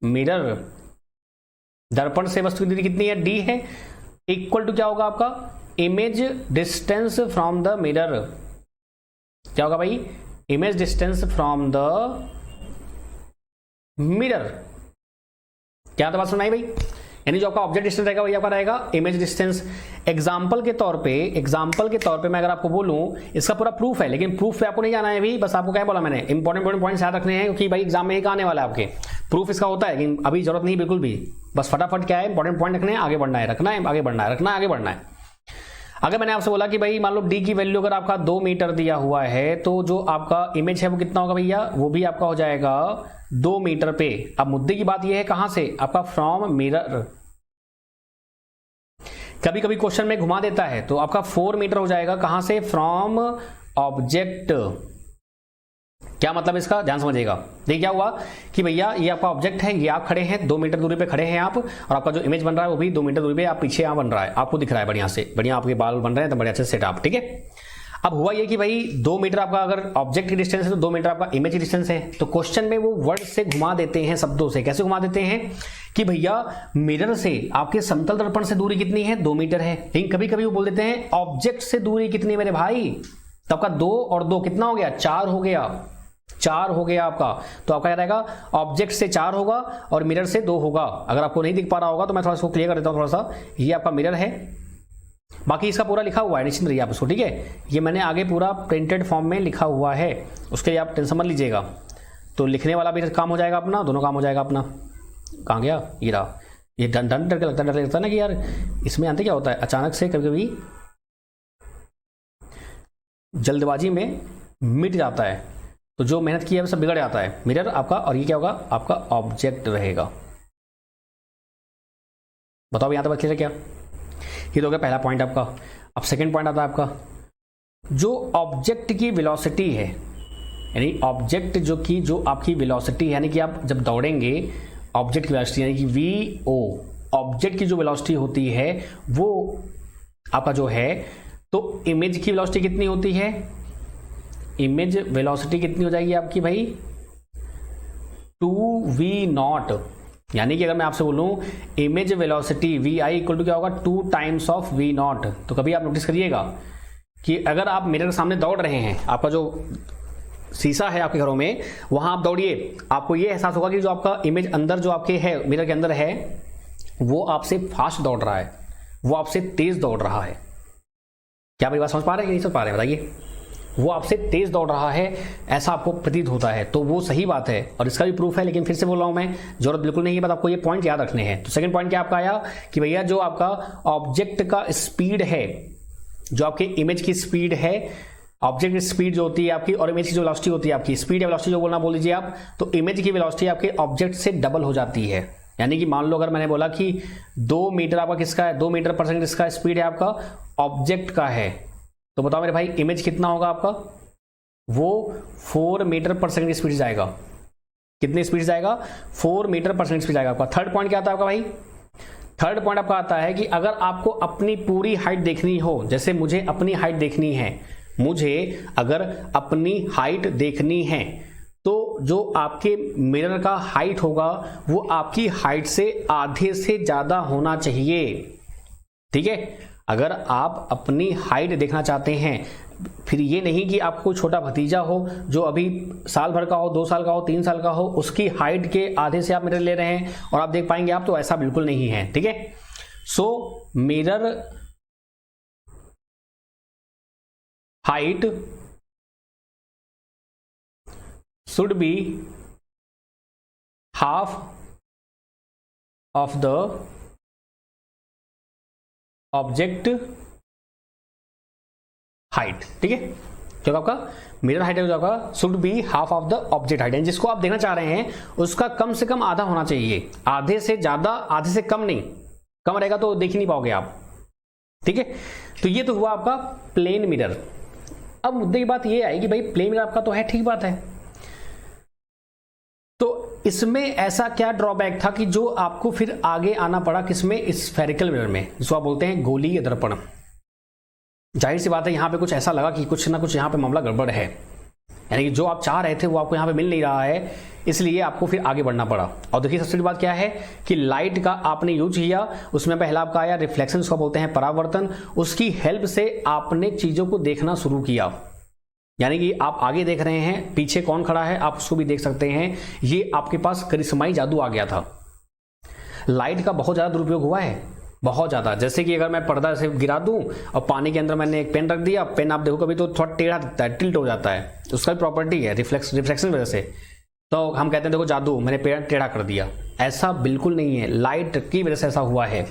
[SPEAKER 1] मिरर, दर्पण से वस्तु की दूरी कितनी है? d है, इक्वल टू क्या होगा आपका? Image distance from the mirror. क्या होगा भाई? Image distance from the mirror. क्या तो बात सुनाई भाई? यानी जो आपका ऑब्जेक्ट डिस्टेंस रहेगा वही आपका रहेगा इमेज डिस्टेंस। एग्जांपल के तौर पे मैं अगर आपको बोलूं, इसका पूरा प्रूफ है, लेकिन प्रूफ पे आपको नहीं जाना है अभी, बस आपको क्या बोला मैंने? इंपॉर्टेंट पॉइंट्स याद रखने हैं, क्योंकि भाई एग्जाम में ही आने वाला है आपके। प्रूफ इसका होता है, लेकिन अभी जरूरत नहीं बिल्कुल भी, बस फटाफट क्या है? इंपॉर्टेंट पॉइंट रखने हैं, आगे बढ़ना है, रखना है, आगे बढ़ना है, रखना है, आगे बढ़ना है। अगर मैंने आपसे बोला कि भाई मान लो d की वैल्यू अगर आपका 2 मीटर दिया हुआ है, तो जो आपका इमेज है वो कितना होगा भैया? वो भी आपका हो जाएगा 2 मीटर पे। अब मुद्दे की बात यह है कहां से? आपका फ्रॉम मिरर। कभी कभी क्वेश्चन में घुमा देता है, तो आपका 4 मीटर हो जाएगा, कहां से? From object. क्या मतलब इसका? ध्यान समझिएगा। देखिए क्या हुआ कि भैया ये आपका ऑब्जेक्ट है, ये आप खड़े हैं 2 मीटर दूरी पे खड़े हैं आप, और आपका जो इमेज बन रहा है वो भी 2 मीटर दूरी पे आप पीछे यहाँ बन रहा है, आपको दिख रहा है बढ़िया से, बढ़िया आपके बाल बन रहे हैं तो बढ़िया से सेट आप। ठीक है, अब हुआ ये कि भाई 2 मीटर आपका अगर ऑब्जेक्ट की डिस्टेंस है तो 2 मीटर आपका इमेज की डिस्टेंस है। तो क्वेश्चन में वो वर्ड से घुमा देते हैं, शब्दों से। कैसे घुमा देते हैं कि भैया मिरर से आपके समतल दर्पण से दूरी कितनी है? 2 मीटर है। लेकिन कभी कभी वो बोल देते हैं ऑब्जेक्ट से दूरी कितनी है मेरे भाई? तो आपका 2 और 2 कितना हो गया? 4 हो गया, 4 हो गया आपका। तो आपका क्या रहेगा? ऑब्जेक्ट से 4 होगा और मिरर से 2 होगा। अगर आपको नहीं दिख पा रहा होगा तो मैं थोड़ा इसको क्लियर कर देता हूं थोड़ा सा। ये आपका मिरर है, बाकी इसका पूरा लिखा हुआ है, निश्चिंत रहिए आप उसको। ठीक है, ये मैंने आगे पूरा प्रिंटेड फॉर्म में लिखा हुआ है, उसके लिए आप टेंशन मत लीजिएगा। तो लिखने वाला भी काम हो जाएगा अपना, दोनों काम हो जाएगा अपना। कहाँ गया? ये रहा। ये डर के लगता है, डर लगता है ना कि यार इसमें आते क्या होता है अचानक से, कभी कभी जल्दबाजी में मिट जाता है, तो जो मेहनत की है वो सब बिगड़ जाता है। मिरर आपका, और ये क्या होगा? आपका ऑब्जेक्ट रहेगा। बताओ यहां तक बात क्लियर है क्या? ये तो हो गया पहला पॉइंट आपका। अब सेकंड पॉइंट आता है आपका, जो ऑब्जेक्ट की वेलोसिटी है, यानी ऑब्जेक्ट जो आपकी वेलोसिटी है, यानी कि आप जब दौड़ेंगे, ऑब्जेक्ट की वेलोसिटी यानी कि वीओ, ऑब्जेक्ट की जो वेलोसिटी होती है वो आपका जो है, तो इमेज की वेलोसिटी कितनी होती है? इमेज वेलोसिटी कितनी हो जाएगी आपकी भाई? 2v0। यानी कि अगर मैं आपसे बोलूं image velocity vi equal to क्या होगा? 2 टाइम्स ऑफ v0। तो कभी आप नोटिस करिएगा कि अगर आप मिरर के सामने दौड़ रहे हैं, आपका जो शीशा है आपके घरों में, वहां आप दौड़िए, आपको ये एहसास होगा कि जो आपका इमेज अंदर जो आपके है, मिरर के अंदर है, वो आपसे फास्ट दौड़ रहा है, वो आपसे तेज दौड़ रहा है। क्या मेरी बात समझ पा रहे हैं कि नहीं समझ पा रहे हैं? बताइए। वो आपसे तेज दौड़ रहा है, ऐसा आपको प्रतीत होता है, तो वो सही बात है और इसका भी प्रूफ है। लेकिन फिर से बोल रहा हूं मैं, जरूरत बिल्कुल नहीं है, बस आपको ये पॉइंट याद रखने हैं। तो सेकंड पॉइंट क्या आपका आया कि भैया जो आपका ऑब्जेक्ट का स्पीड है, जो आपके इमेज की स्पीड है, ऑब्जेक्ट की स्पीड जो होती है आपकी, और इमेज की जो वेलोसिटी होती है आपकी, स्पीड या वेलोसिटी जो बोलना बोल दीजिए आप, तो इमेज की वेलोसिटी आपके ऑब्जेक्ट से डबल हो जाती है। यानी कि मान लो अगर मैंने बोला कि 2 मीटर आपका किसका है? 2 मीटर पर सेकंड इसका स्पीड है आपका, ऑब्जेक्ट का है, तो बताओ मेरे भाई इमेज कितना होगा आपका? वो 4 मीटर पर सेकंड स्पीड जाएगा। कितनी स्पीड जाएगा? 4 मीटर पर सेकंड स्पीड जाएगा आपका। थर्ड पॉइंट क्या आता है आपका भाई? थर्ड पॉइंट आपका आता है कि अगर आपको अपनी पूरी हाइट देखनी हो, जैसे मुझे अपनी हाइट देखनी है, मुझे अगर अपनी हाइट देखनी है तो जो आपके मिरर का हाइट होगा वो आपकी हाइट से आधे से ज्यादा होना चाहिए। ठीक है, अगर आप अपनी हाइट देखना चाहते हैं, फिर ये नहीं कि आपको छोटा भतीजा हो जो अभी साल भर का हो, 2 साल का हो, 3 साल का हो, उसकी हाइट के आधे से आप मिरर ले रहे हैं और आप देख पाएंगे आप, तो ऐसा बिल्कुल नहीं है। ठीक है, so mirror height should be half of the object height. ठीक है, जो आपका मिरर हाइट है जो आपका should be half of the object height, जिसको आप देखना चाह रहे हैं उसका कम से कम आधा होना चाहिए, आधे से ज्यादा, आधे से कम नहीं। कम रहेगा तो देख ही नहीं पाओगे आप। ठीक है, तो ये तो हुआ आपका प्लेन मिरर। अब मुद्दे की बात ये आई कि भाई प्लेन मिरर आपका तो है, ठीक बात है, तो इसमें ऐसा क्या ड्रॉबैक था कि जो आपको फिर आगे आना पड़ा किसमें, स्फेरिकल मिरर में, जिसको आप बोलते हैं गोलीय दर्पण। जाहिर सी बात है यहां पे कुछ ऐसा लगा कि कुछ ना कुछ यहां पे मामला गड़बड़ है, यानी कि जो आप चाह रहे थे वो आपको यहां पे मिल नहीं रहा है, इसलिए आपको फिर आगे बढ़ना पड़ा। और देखिए सबसे बड़ी बात क्या है कि लाइट का आपने यूज किया, उसमें पहला आपका आया रिफ्लेक्शन, उसको बोलते हैं परावर्तन। उसकी हेल्प से आपने चीजों को देखना शुरू किया, यानी कि आप आगे देख रहे हैं, पीछे कौन खड़ा है आप उसको भी देख सकते हैं। ये आपके पास करिश्माई जादू आ गया था। लाइट का बहुत ज्यादा दुरुपयोग हुआ है, बहुत ज्यादा। जैसे कि अगर मैं पर्दा से गिरा दूं और पानी के अंदर मैंने एक पेन रख दिया, पेन आप देखो कभी तो थोड़ा टेढ़ा दिखता है, टिल्ट हो जाता है, उसका भी प्रॉपर्टी है रिफ्लेक्शन वजह से। तो हम कहते हैं देखो जादू, मैंने पेन टेढ़ा कर दिया। ऐसा बिल्कुल नहीं है, लाइट की वजह से ऐसा हुआ है।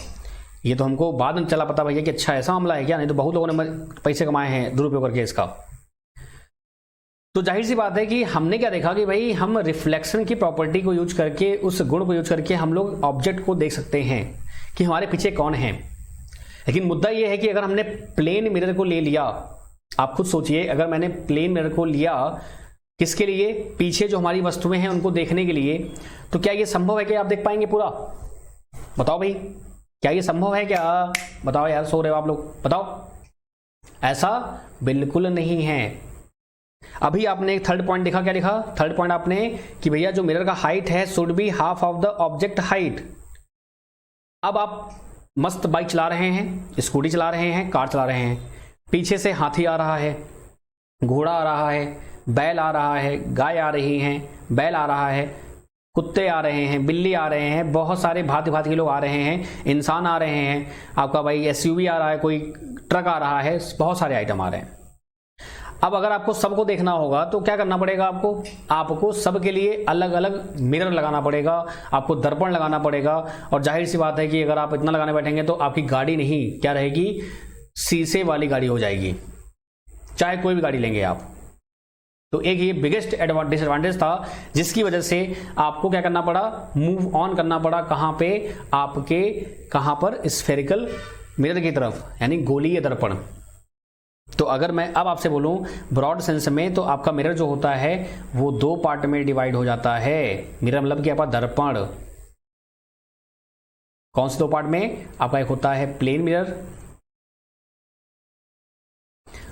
[SPEAKER 1] ये तो हमको बाद में चला पता भैया कि अच्छा ऐसा मामला है क्या, नहीं तो बहुत लोगों ने पैसे कमाए हैं दुरुपयोग करके इसका। तो जाहिर सी बात है कि हमने क्या देखा कि भाई हम रिफ्लेक्शन की प्रॉपर्टी को यूज करके, उस गुण को यूज करके हम लोग ऑब्जेक्ट को देख सकते हैं कि हमारे पीछे कौन है। लेकिन मुद्दा यह है कि अगर हमने प्लेन मिरर को ले लिया, आप खुद सोचिए, अगर मैंने प्लेन मिरर को लिया किसके लिए, पीछे जो हमारी वस्तुएं हैं उनको देखने के लिए, तो क्या यह संभव है कि आप देख पाएंगे पूरा? बताओ भाई, क्या यह संभव है क्या? बताओ यार, सो रहे हो आप लोग, बताओ। ऐसा बिल्कुल नहीं है। अभी आपने एक थर्ड पॉइंट देखा, क्या देखा? थर्ड पॉइंट आपने कि भैया जो मिरर का हाइट है should be half of the object height. अब आप मस्त बाइक चला रहे हैं, स्कूटी चला रहे हैं, कार चला रहे हैं, पीछे से हाथी आ रहा है, घोड़ा आ रहा है, बैल आ रहा है, गाय आ रही हैं, बैल आ रहा है, कुत्ते आ रहे हैं, बिल्ली आ रहे हैं, बहुत सारे भांति भांति के लोग आ रहे हैं, इंसान आ रहे हैं, आपका भाई एसयूवी आ रहा है, कोई ट्रक आ रहा है, बहुत सारे आइटम आ रहे हैं। अब अगर आपको सबको देखना होगा तो क्या करना पड़ेगा आपको सबके लिए अलग अलग मिरर लगाना पड़ेगा, आपको दर्पण लगाना पड़ेगा। और जाहिर सी बात है कि अगर आप इतना लगाने बैठेंगे तो आपकी गाड़ी नहीं क्या रहेगी, शीशे वाली गाड़ी हो जाएगी, चाहे कोई भी गाड़ी लेंगे आप। तो एक ये बिगेस्ट डिसएडवांटेज था जिसकी वजह से आपको क्या करना पड़ा, मूव ऑन करना पड़ा। कहां पे? आपके कहां पर? स्फेरिकल मिरर की तरफ, यानी गोलीय दर्पण। तो अगर मैं अब आपसे बोलूं ब्रॉड सेंस में, तो आपका मिरर जो होता है वो 2 पार्ट में डिवाइड हो जाता है। मिरर मतलब कि आपका दर्पण कौन से 2 पार्ट में? आपका एक होता है प्लेन मिरर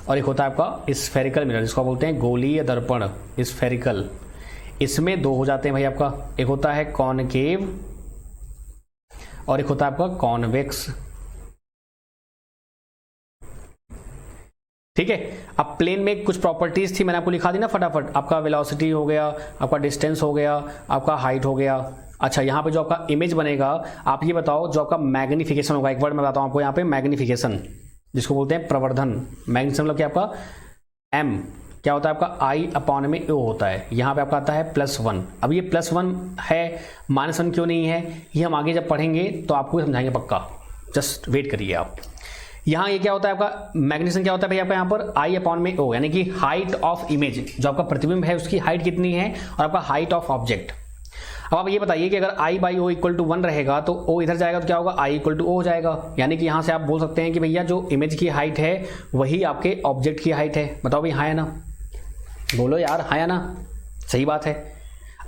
[SPEAKER 1] और एक होता है आपका स्फेरिकल मिरर, जिसको बोलते हैं गोलीय दर्पण, स्फेरिकल। इसमें 2 हो जाते हैं भाई आपका, एक होता है कॉनकेव और एक होता है आपका कॉन्वेक्स। ठीक है, अब प्लेन में कुछ प्रॉपर्टीज थी, मैंने आपको लिखा दी ना फटाफट। आपका वेलोसिटी हो गया, आपका डिस्टेंस हो गया, आपका हाइट हो गया। अच्छा, यहाँ पे जो आपका इमेज बनेगा, आप ये बताओ, जो आपका मैग्निफिकेशन होगा, एक वर्ड मैं बताता हूँ आपको यहाँ पे, मैग्निफिकेशन, जिसको बोलते हैं प्रवर्धन। मैग्निफिकेशन मतलब क्या? आपका एम क्या होता है? आपका आई अपॉन में ओ होता है। यहाँ पे आपका आता है +1। अब ये +1 है, -1 क्यों नहीं है, ये हम आगे जब पढ़ेंगे तो आपको समझाएंगे पक्का, जस्ट वेट करिए आप। यहाँ ये क्या होता है आपका मैग्नीफिकेशन, क्या होता है भाई आपका यहाँ पर आई अपॉन में ओ, यानी कि हाइट ऑफ इमेज, जो आपका प्रतिबिंब है उसकी हाइट कितनी है, और आपका हाइट ऑफ ऑब्जेक्ट। अब आप ये बताइए कि अगर i by o equal to 1 रहेगा तो o इधर जाएगा तो क्या होगा, i इक्वल टू ओ हो जाएगा। यानी कि यहाँ से आप बोल सकते हैं कि भैया जो इमेज की हाइट है वही आपके ऑब्जेक्ट की हाइट है। बताओ भाई, हाँ या ना? बोलो यार, हाँ या ना? सही बात है।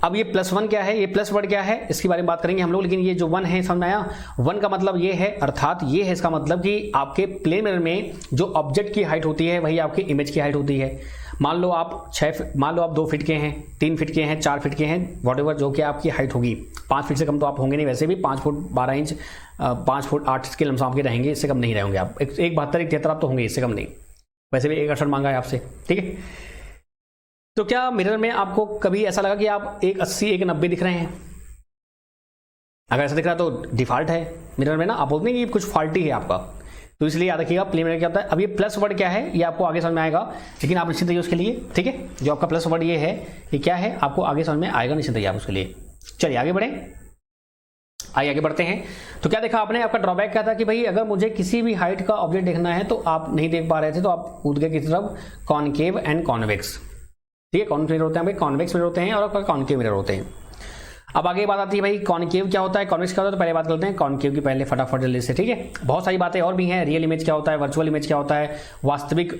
[SPEAKER 1] अब ये +1 क्या है, ये प्लस वर्ड क्या है, इसके बारे में बात करेंगे हम लोग। लेकिन ये जो 1 है, समझ में आया? 1 का मतलब ये है, अर्थात ये है इसका मतलब कि आपके प्लेन मिरर में जो ऑब्जेक्ट की हाइट होती है वही आपकी इमेज की हाइट होती है। मान लो आप 2 फीट के हैं, 3 फीट के हैं, 4 फीट के हैं, वॉटेवर जो कि आपकी हाइट होगी। 5 फीट से कम तो आप होंगे नहीं, वैसे भी 5 फुट 12 इंच 5 फुट 8 के लमसम के रहेंगे, इससे कम नहीं रहेंगे आप। 1.72 1.73 आप तो होंगे, इससे कम नहीं। वैसे भी 1.68 मांगा है आपसे, ठीक है। तो क्या मिरर में आपको कभी ऐसा लगा कि आप 1.80 1.90 दिख रहे हैं? अगर ऐसा दिख रहा है तो डिफॉल्ट है मिरर में ना, आप बोलते हैं कि कुछ फॉल्टी है आपका। तो इसलिए याद रखिएगा प्लेन मिरर क्या होता है। अब ये प्लस वर्ड क्या है ये आपको आगे समझ में आएगा, लेकिन आप निश्चिंत रहिए उसके लिए, ठीक है। जो आपका प्लस वर्ड ये है, ये क्या है आपको आगे समझ में आएगा, निश्चिंत रहिए आप उसके लिए। चलिए आगे बढ़ें, आइए आगे बढ़ते हैं। तो क्या देखा आपने, आपका ड्रॉबैक क्या था कि भाई अगर मुझे किसी भी हाइट का ऑब्जेक्ट देखना है तो आप नहीं देख पा रहे थे, तो आप कूद गए किसी तरफ कॉनकेव एंड कॉन्वेक्स, ठीक है। कॉन्वेक्स मिरर होते हैं भाई, कॉन्वेक्स मिरर होते हैं और कॉनकेव मिरर होते हैं। अब आगे बात आती है भाई कॉनकेव क्या होता है, कॉन्वेक्स क्या होता है। तो पहले बात करते हैं कॉनकेव की, पहले फटाफट जल्दी से, ठीक है। बहुत सारी बातें और भी हैं, रियल इमेज क्या होता है, वर्चुअल इमेज क्या होता है, वास्तविक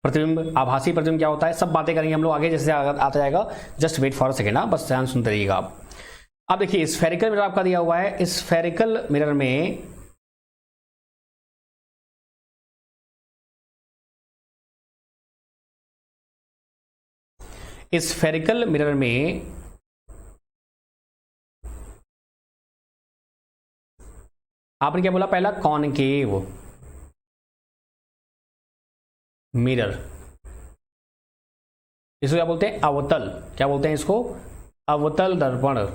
[SPEAKER 1] प्रतिबिंब, आभासी प्रतिबिंब क्या होता है, सब बातें करेंगे हम लोग आगे जैसे आता जाएगा। Just wait for a second, आप बस ध्यान सुनते रहिएगा आप। अब देखिए स्फेरिकल मिरर आपका दिया हुआ है, स्फेरिकल मिरर में स्फेरिकल मिरर में आपने क्या बोला, पहला कॉनकेव मिरर, इसको क्या बोलते हैं, अवतल, क्या बोलते हैं इसको, अवतल दर्पण,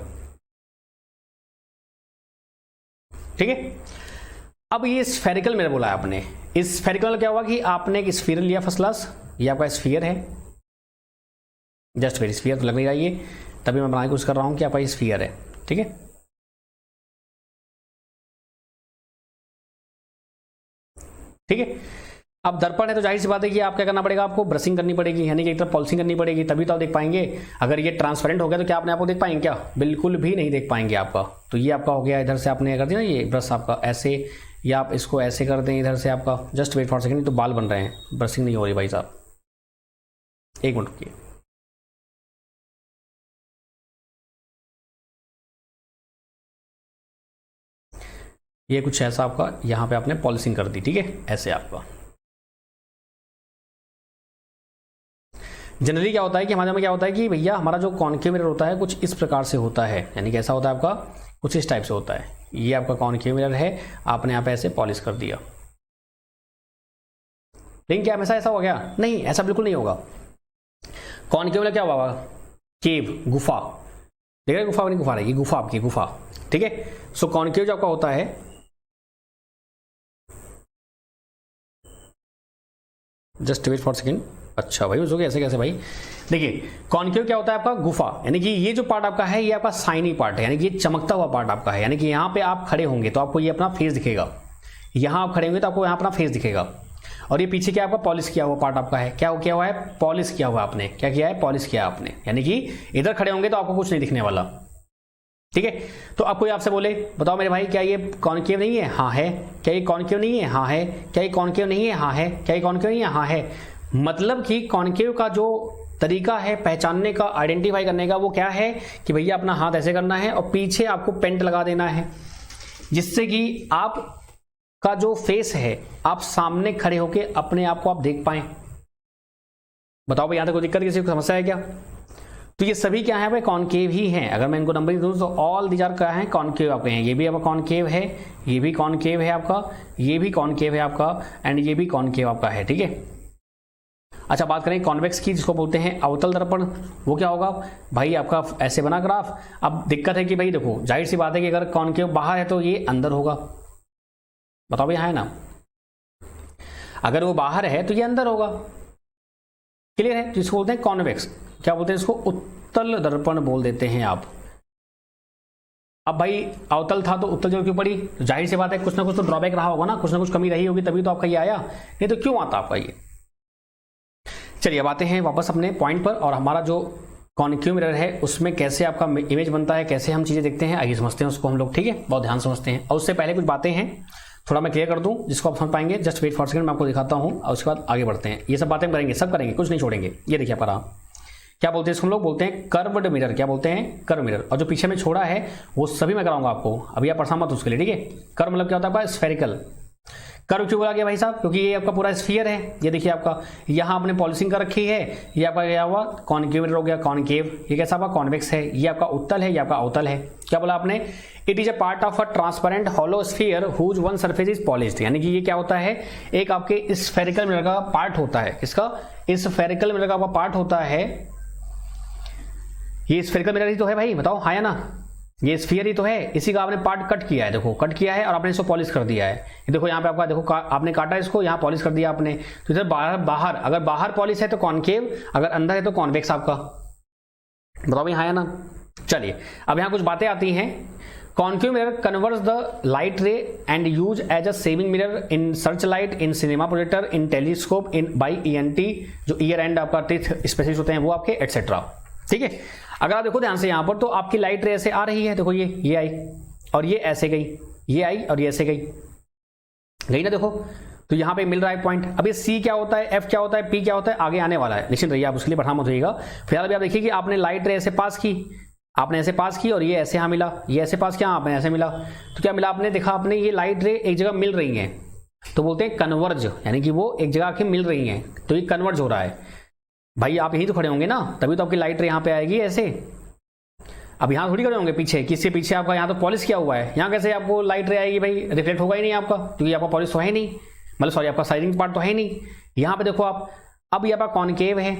[SPEAKER 1] ठीक है। अब ये स्फेरिकल मिरर बोला है आपने, इस स्फेरिकल क्या हुआ कि आपने एक स्फीयर लिया फर्स्ट क्लास, ये आपका स्फीयर है, जस्ट वेरी स्फीयर तो लग नहीं रहा ये, तभी मैं बनाने की कोशिश कर रहा हूं कि आपका ये स्फीयर है, ठीक है। ठीक है, अब दर्पण है तो जाहिर सी बात है कि आप क्या करना पड़ेगा, आपको ब्रशिंग करनी पड़ेगी, यानी कि एक तरफ पॉलिशिंग करनी पड़ेगी, तभी तो आप देख पाएंगे। अगर ये ट्रांसपेरेंट हो गया तो क्या अपने आप को देख पाएंगे, क्या बिल्कुल भी नहीं देख पाएंगे आपका। तो ये आपका हो गया, इधर से आपने कर दिया ना ये ब्रश आपका ऐसे, या आप इसको ऐसे कर दें इधर से आपका, जस्ट वेट फॉर सेकेंड, तो बाल बन रहे हैं, ब्रशिंग नहीं हो रही भाई साहब, एक मिनट रुकिए। ये कुछ ऐसा आपका यहाँ पे आपने पॉलिशिंग कर दी, ठीक है, ऐसे आपका। जनरली क्या होता है कि हमारे में क्या होता है कि भैया हमारा जो कॉनकेव मिरर होता है कुछ इस प्रकार से होता है, यानी कैसा होता है आपका, कुछ इस टाइप से होता है। ये आपका कॉनकेव मिरर है, आपने यहाँ पे ऐसे पॉलिश कर दिया, लेकिन क्या हमेशा ऐसा हो गया, नहीं, ऐसा बिल्कुल नहीं होगा। कॉनकेव मिरर क्या हुआ, केव, गुफा, देख रहे, गुफा बनी, गुफा रहेगी, गुफा आपकी गुफा, ठीक है। सो कॉनकेव जो आपका होता है, जस्ट वेट फॉर सेकेंड, अच्छा भाई उसको ऐसे कैसे भाई, देखिए कॉनकेव क्या होता है आपका, गुफा, यानी कि ये जो पार्ट आपका है ये आपका साइनी पार्ट है, यानी कि ये चमकता हुआ पार्ट आपका है, यानी कि यहाँ पे आप खड़े होंगे तो आपको ये अपना फेस दिखेगा, यहाँ आप खड़े होंगे तो आपको यहाँ अपना फेस दिखेगा। और ये पीछे क्या आपका पॉलिश किया हुआ पार्ट आपका है, क्या किया हुआ है, पॉलिश किया हुआ आपने, क्या किया है, पॉलिश किया आपने, यानी कि इधर खड़े होंगे तो आपको कुछ नहीं दिखने वाला, ठीक है। तो अब कोई आपसे बोले, बताओ मेरे भाई क्या ये कॉनकेव नहीं है, हाँ है, क्या ये कॉनकेव नहीं है, हाँ है, क्या ये कॉनकेव नहीं है, हाँ है, क्या ये कॉनकेव नहीं है, हाँ है। मतलब कि कॉनकेव का जो तरीका है पहचानने का, आइडेंटिफाई करने का, वो क्या है कि भैया अपना हाथ ऐसे करना है और पीछे आपको पेंट लगा देना है, जिससे कि आप का जो फेस है आप सामने खड़े होके अपने आप को आप देख पाए। बताओ भाई, यहां तक कोई दिक्कत, किसी को समस्या है क्या? तो ये सभी क्या है भाई, कॉनकेव ही हैं। अगर मैं इनको नंबरिंग दूं तो ऑल दीज आर क्या है, कॉनकेव आपके हैं। ये भी आपका कॉनकेव है, ये भी कॉनकेव है आपका, ये भी कॉनकेव है आपका, एंड ये भी कॉनकेव आपका है, ठीक है। अच्छा, बात करें कॉन्वेक्स की, जिसको बोलते हैं अवतल दर्पण, वो क्या होगा भाई, आपका ऐसे बना ग्राफ। अब दिक्कत है कि भाई देखो, जाहिर सी बात है कि अगर कॉनकेव बाहर है तो ये अंदर होगा, बताओ यहाँ है ना, अगर वो बाहर है तो ये अंदर होगा, क्लियर है। जिसको बोलते हैं कॉन्वेक्स, क्या बोलते हैं इसको, उत्तल दर्पण बोल देते हैं आप। अब भाई अवतल था तो उत्तल जरूर क्यों पड़ी, जाहिर सी बात है कुछ ना कुछ तो ड्रॉबैक रहा होगा ना, कुछ ना कुछ कमी रही होगी, तभी तो आपका ये आया, नहीं तो क्यों आता आपका ये। चलिए अब आते हैं वापस अपने पॉइंट पर, और हमारा जो कॉनकेव मिरर है उसमें कैसे आपका इमेज बनता है, कैसे हम चीजें देखते हैं, आइए समझते हैं उसको हम लोग, ठीक है। बहुत ध्यान समझते हैं, और उससे पहले कुछ बातें हैं थोड़ा मैं क्लियर कर दूं जिसको आप समझ पाएंगे। जस्ट वेट फॉर सेकंड, मैं आपको दिखाता हूं और उसके बाद आगे बढ़ते हैं। ये सब बातें करेंगे, सब करेंगे, कुछ नहीं छोड़ेंगे। ये देखिए आपका रहा, क्या बोलते हैं इसको हम लोग बोलते हैं कर्व्ड मिरर। क्या बोलते हैं? Curve mirror. और जो पीछे में छोड़ा है वो सभी मैं कराऊंगा आपको, अभी आप परेशान मत उसके लिए, ठीक है। कर्व मतलब क्या होता है आपका? स्फेरिकल। कर्व क्यों बोला गया भाई साहब? क्योंकि ये आपका पूरा स्फीयर है। ये देखिए आपका यहाँ आपने पॉलिशिंग कर रखी है, ये आपका क्या हुआ? कॉनकेव मिरर हो गया, कॉनकेव। ये कैसा आपका? कॉन्वेक्स है। ये आपका उत्तल है, ये आपका अवतल है। क्या बोला आपने? It is a part of a transparent hollow sphere whose one surface is polished. यानी कि ये क्या होता है? एक आपके स्फेरिकल मिरर का पार्ट होता है। किसका? स्फेरिकल मिरर का पार्ट होता है। ये स्फेरिकल मिरर ही तो है भाई, बताओ हाँ या ना? ये स्फीयर ही तो है, इसी का आपने पार्ट कट किया है। देखो कट किया है और आपने इसको पॉलिश कर दिया है। ये देखो यहाँ पे आपका देखो आपने काटा इसको, यहाँ पॉलिश कर दिया आपने। तो इधर बाहर अगर बाहर पॉलिश है तो कॉनकेव, अगर अंदर है तो कॉन्वेक्स आपका। बताओ भाई हाँ या ना? चलिए अब यहाँ कुछ बातें आती हैं। Concave mirror converts the light ray and use as a shaving mirror in search light, in cinema projector, in telescope, in by ENT, जो ईयर एंड आपका टीथ स्पेशलिस्ट होते हैं वो आपके, एटसेट्रा। ठीक है। अगर आप देखो ध्यान से यहाँ पर तो आपकी लाइट रे ऐसे आ रही है। देखो ये आई और ये ऐसे गई, ये आई और ये ऐसे गई ना। देखो तो यहाँ पे मिल रहा है पॉइंट। अब ये C क्या होता है, F क्या होता है, P क्या होता है, आगे आने वाला है। निश्चित रहिए आप उसके लिए परेशान मत होइएगा। फिलहाल अभी आप देखिए कि आपने लाइट रे ऐसे पास की, आपने ऐसे पास की और ये ऐसे यहाँ मिला, ये ऐसे पास किया, आपने ऐसे मिला। तो क्या मिला? आपने देखा आपने ये लाइट रे एक जगह मिल रही हैं, तो बोलते हैं कन्वर्ज, यानी कि वो एक जगह आके मिल रही हैं, तो ये कन्वर्ज हो रहा है। भाई आप यहीं तो खड़े होंगे ना, तभी तो आपकी लाइट रे यहाँ पे आएगी ऐसे। अब यहाँ थोड़ी खड़े होंगे पीछे, किससे पीछे? आपका यहाँ तो पॉलिश किया हुआ है, यहाँ कैसे आपको लाइट रे आएगी भाई? रिफ्लेक्ट होगा ही नहीं आपका, क्योंकि आपका पॉलिश तो है नहीं, मतलब सॉरी आपका साइडिंग पार्ट तो है नहीं। यहाँ पे देखो आप, अब ये आपका कॉनकेव है,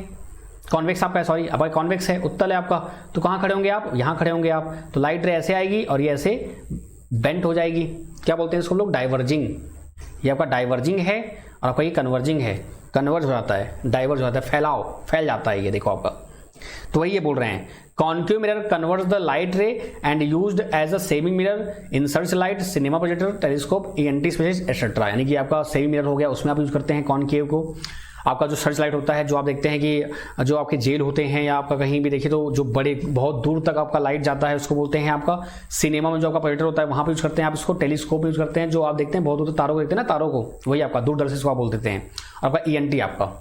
[SPEAKER 1] कॉन्वेक्स आपका, सॉरी आपका कॉन्वेक्स है, उत्तल है आपका। तो कहाँ खड़े होंगे आप? यहाँ खड़े होंगे आप। तो लाइट रे ऐसे आएगी और ये ऐसे बेंट हो जाएगी। क्या बोलते हैं इसको लोग? डाइवर्जिंग। ये आपका डाइवर्जिंग है और आपका ये कन्वर्जिंग है। कन्वर्ज हो जाता है, डाइवर्ज हो जाता है, फैल जाता है। ये देखो आपका, तो वही ये बोल रहे हैं, concave mirror converts the light ray and used as a shaving mirror in search light, cinema projector, telescope, ENT specialist et cetera. यानी कि आपका सेविंग मिरर हो गया, उसमें आप यूज करते हैं कॉनकेव को। आपका जो सर्च लाइट होता है, जो आप देखते हैं कि जो आपके जेल होते हैं या आपका कहीं भी देखिए तो जो बड़े बहुत दूर तक आपका लाइट जाता है, उसको बोलते हैं आपका सिनेमा में जो आपका प्रोजेक्टर होता है वहां पे यूज करते हैं आप इसको। टेलीस्कोप यूज करते हैं, जो आप देखते हैं बहुत दूर तारों को देखते हैं ना, तारों को, वही आपका दूरदर्शी को आप बोल देते हैं। आपका ENT आपका,